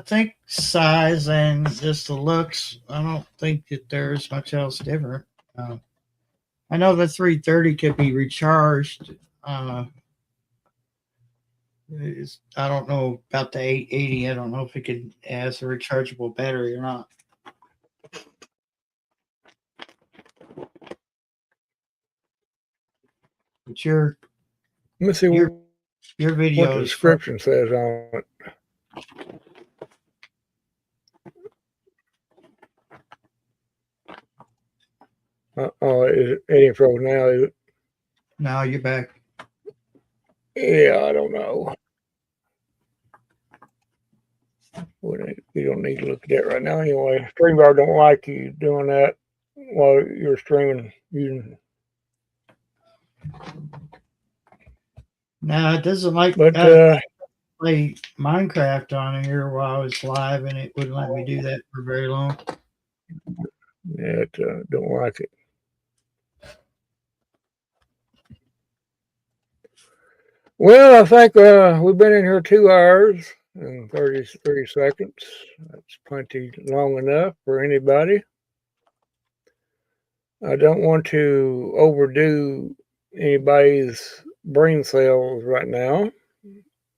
think size and just the looks. I don't think that there's much else different. I know the 330 could be recharged. I don't know about the 880. I don't know if it has a rechargeable battery or not. But let me see your video what the description says on it. Oh, it ain't frozen now, is it? No, you're back. Yeah, I don't know. We don't need to look at that right now anyway. StreamYard don't like you doing that while you're streaming. No, it doesn't like But play Minecraft on here while I was live, and it wouldn't let me do that for very long. Yeah, it don't like it. Well, I think we've been in here 2 hours and 33 seconds. That's plenty long enough for anybody. I don't want to overdo anybody's brain cells right now.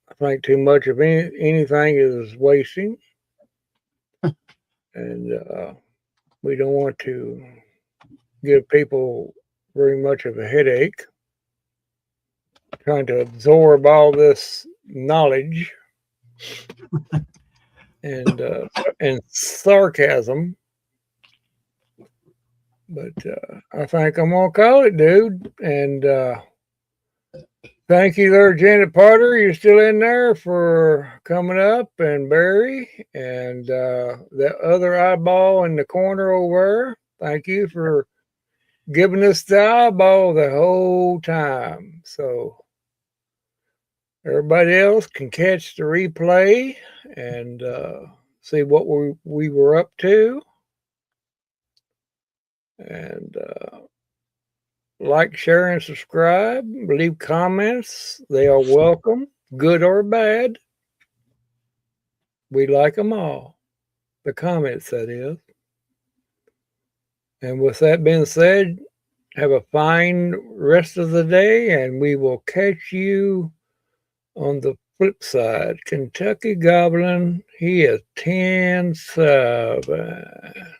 I think too much of anything is wasting. And we don't want to give people very much of a headache trying to absorb all this knowledge and sarcasm. But I think I'm gonna call it, dude. And thank you there, Janet Potter. You're still in there for coming up, and Barry, and that other eyeball in the corner over there. Thank you for giving us the eyeball the whole time. So everybody else can catch the replay and see what we were up to. And like, share, and subscribe. Leave comments. They are welcome, good or bad. We like them all. The comments, that is. And with that being said, have a fine rest of the day, and we will catch you on the flip side. Kentucky Goblin, he is 10-7.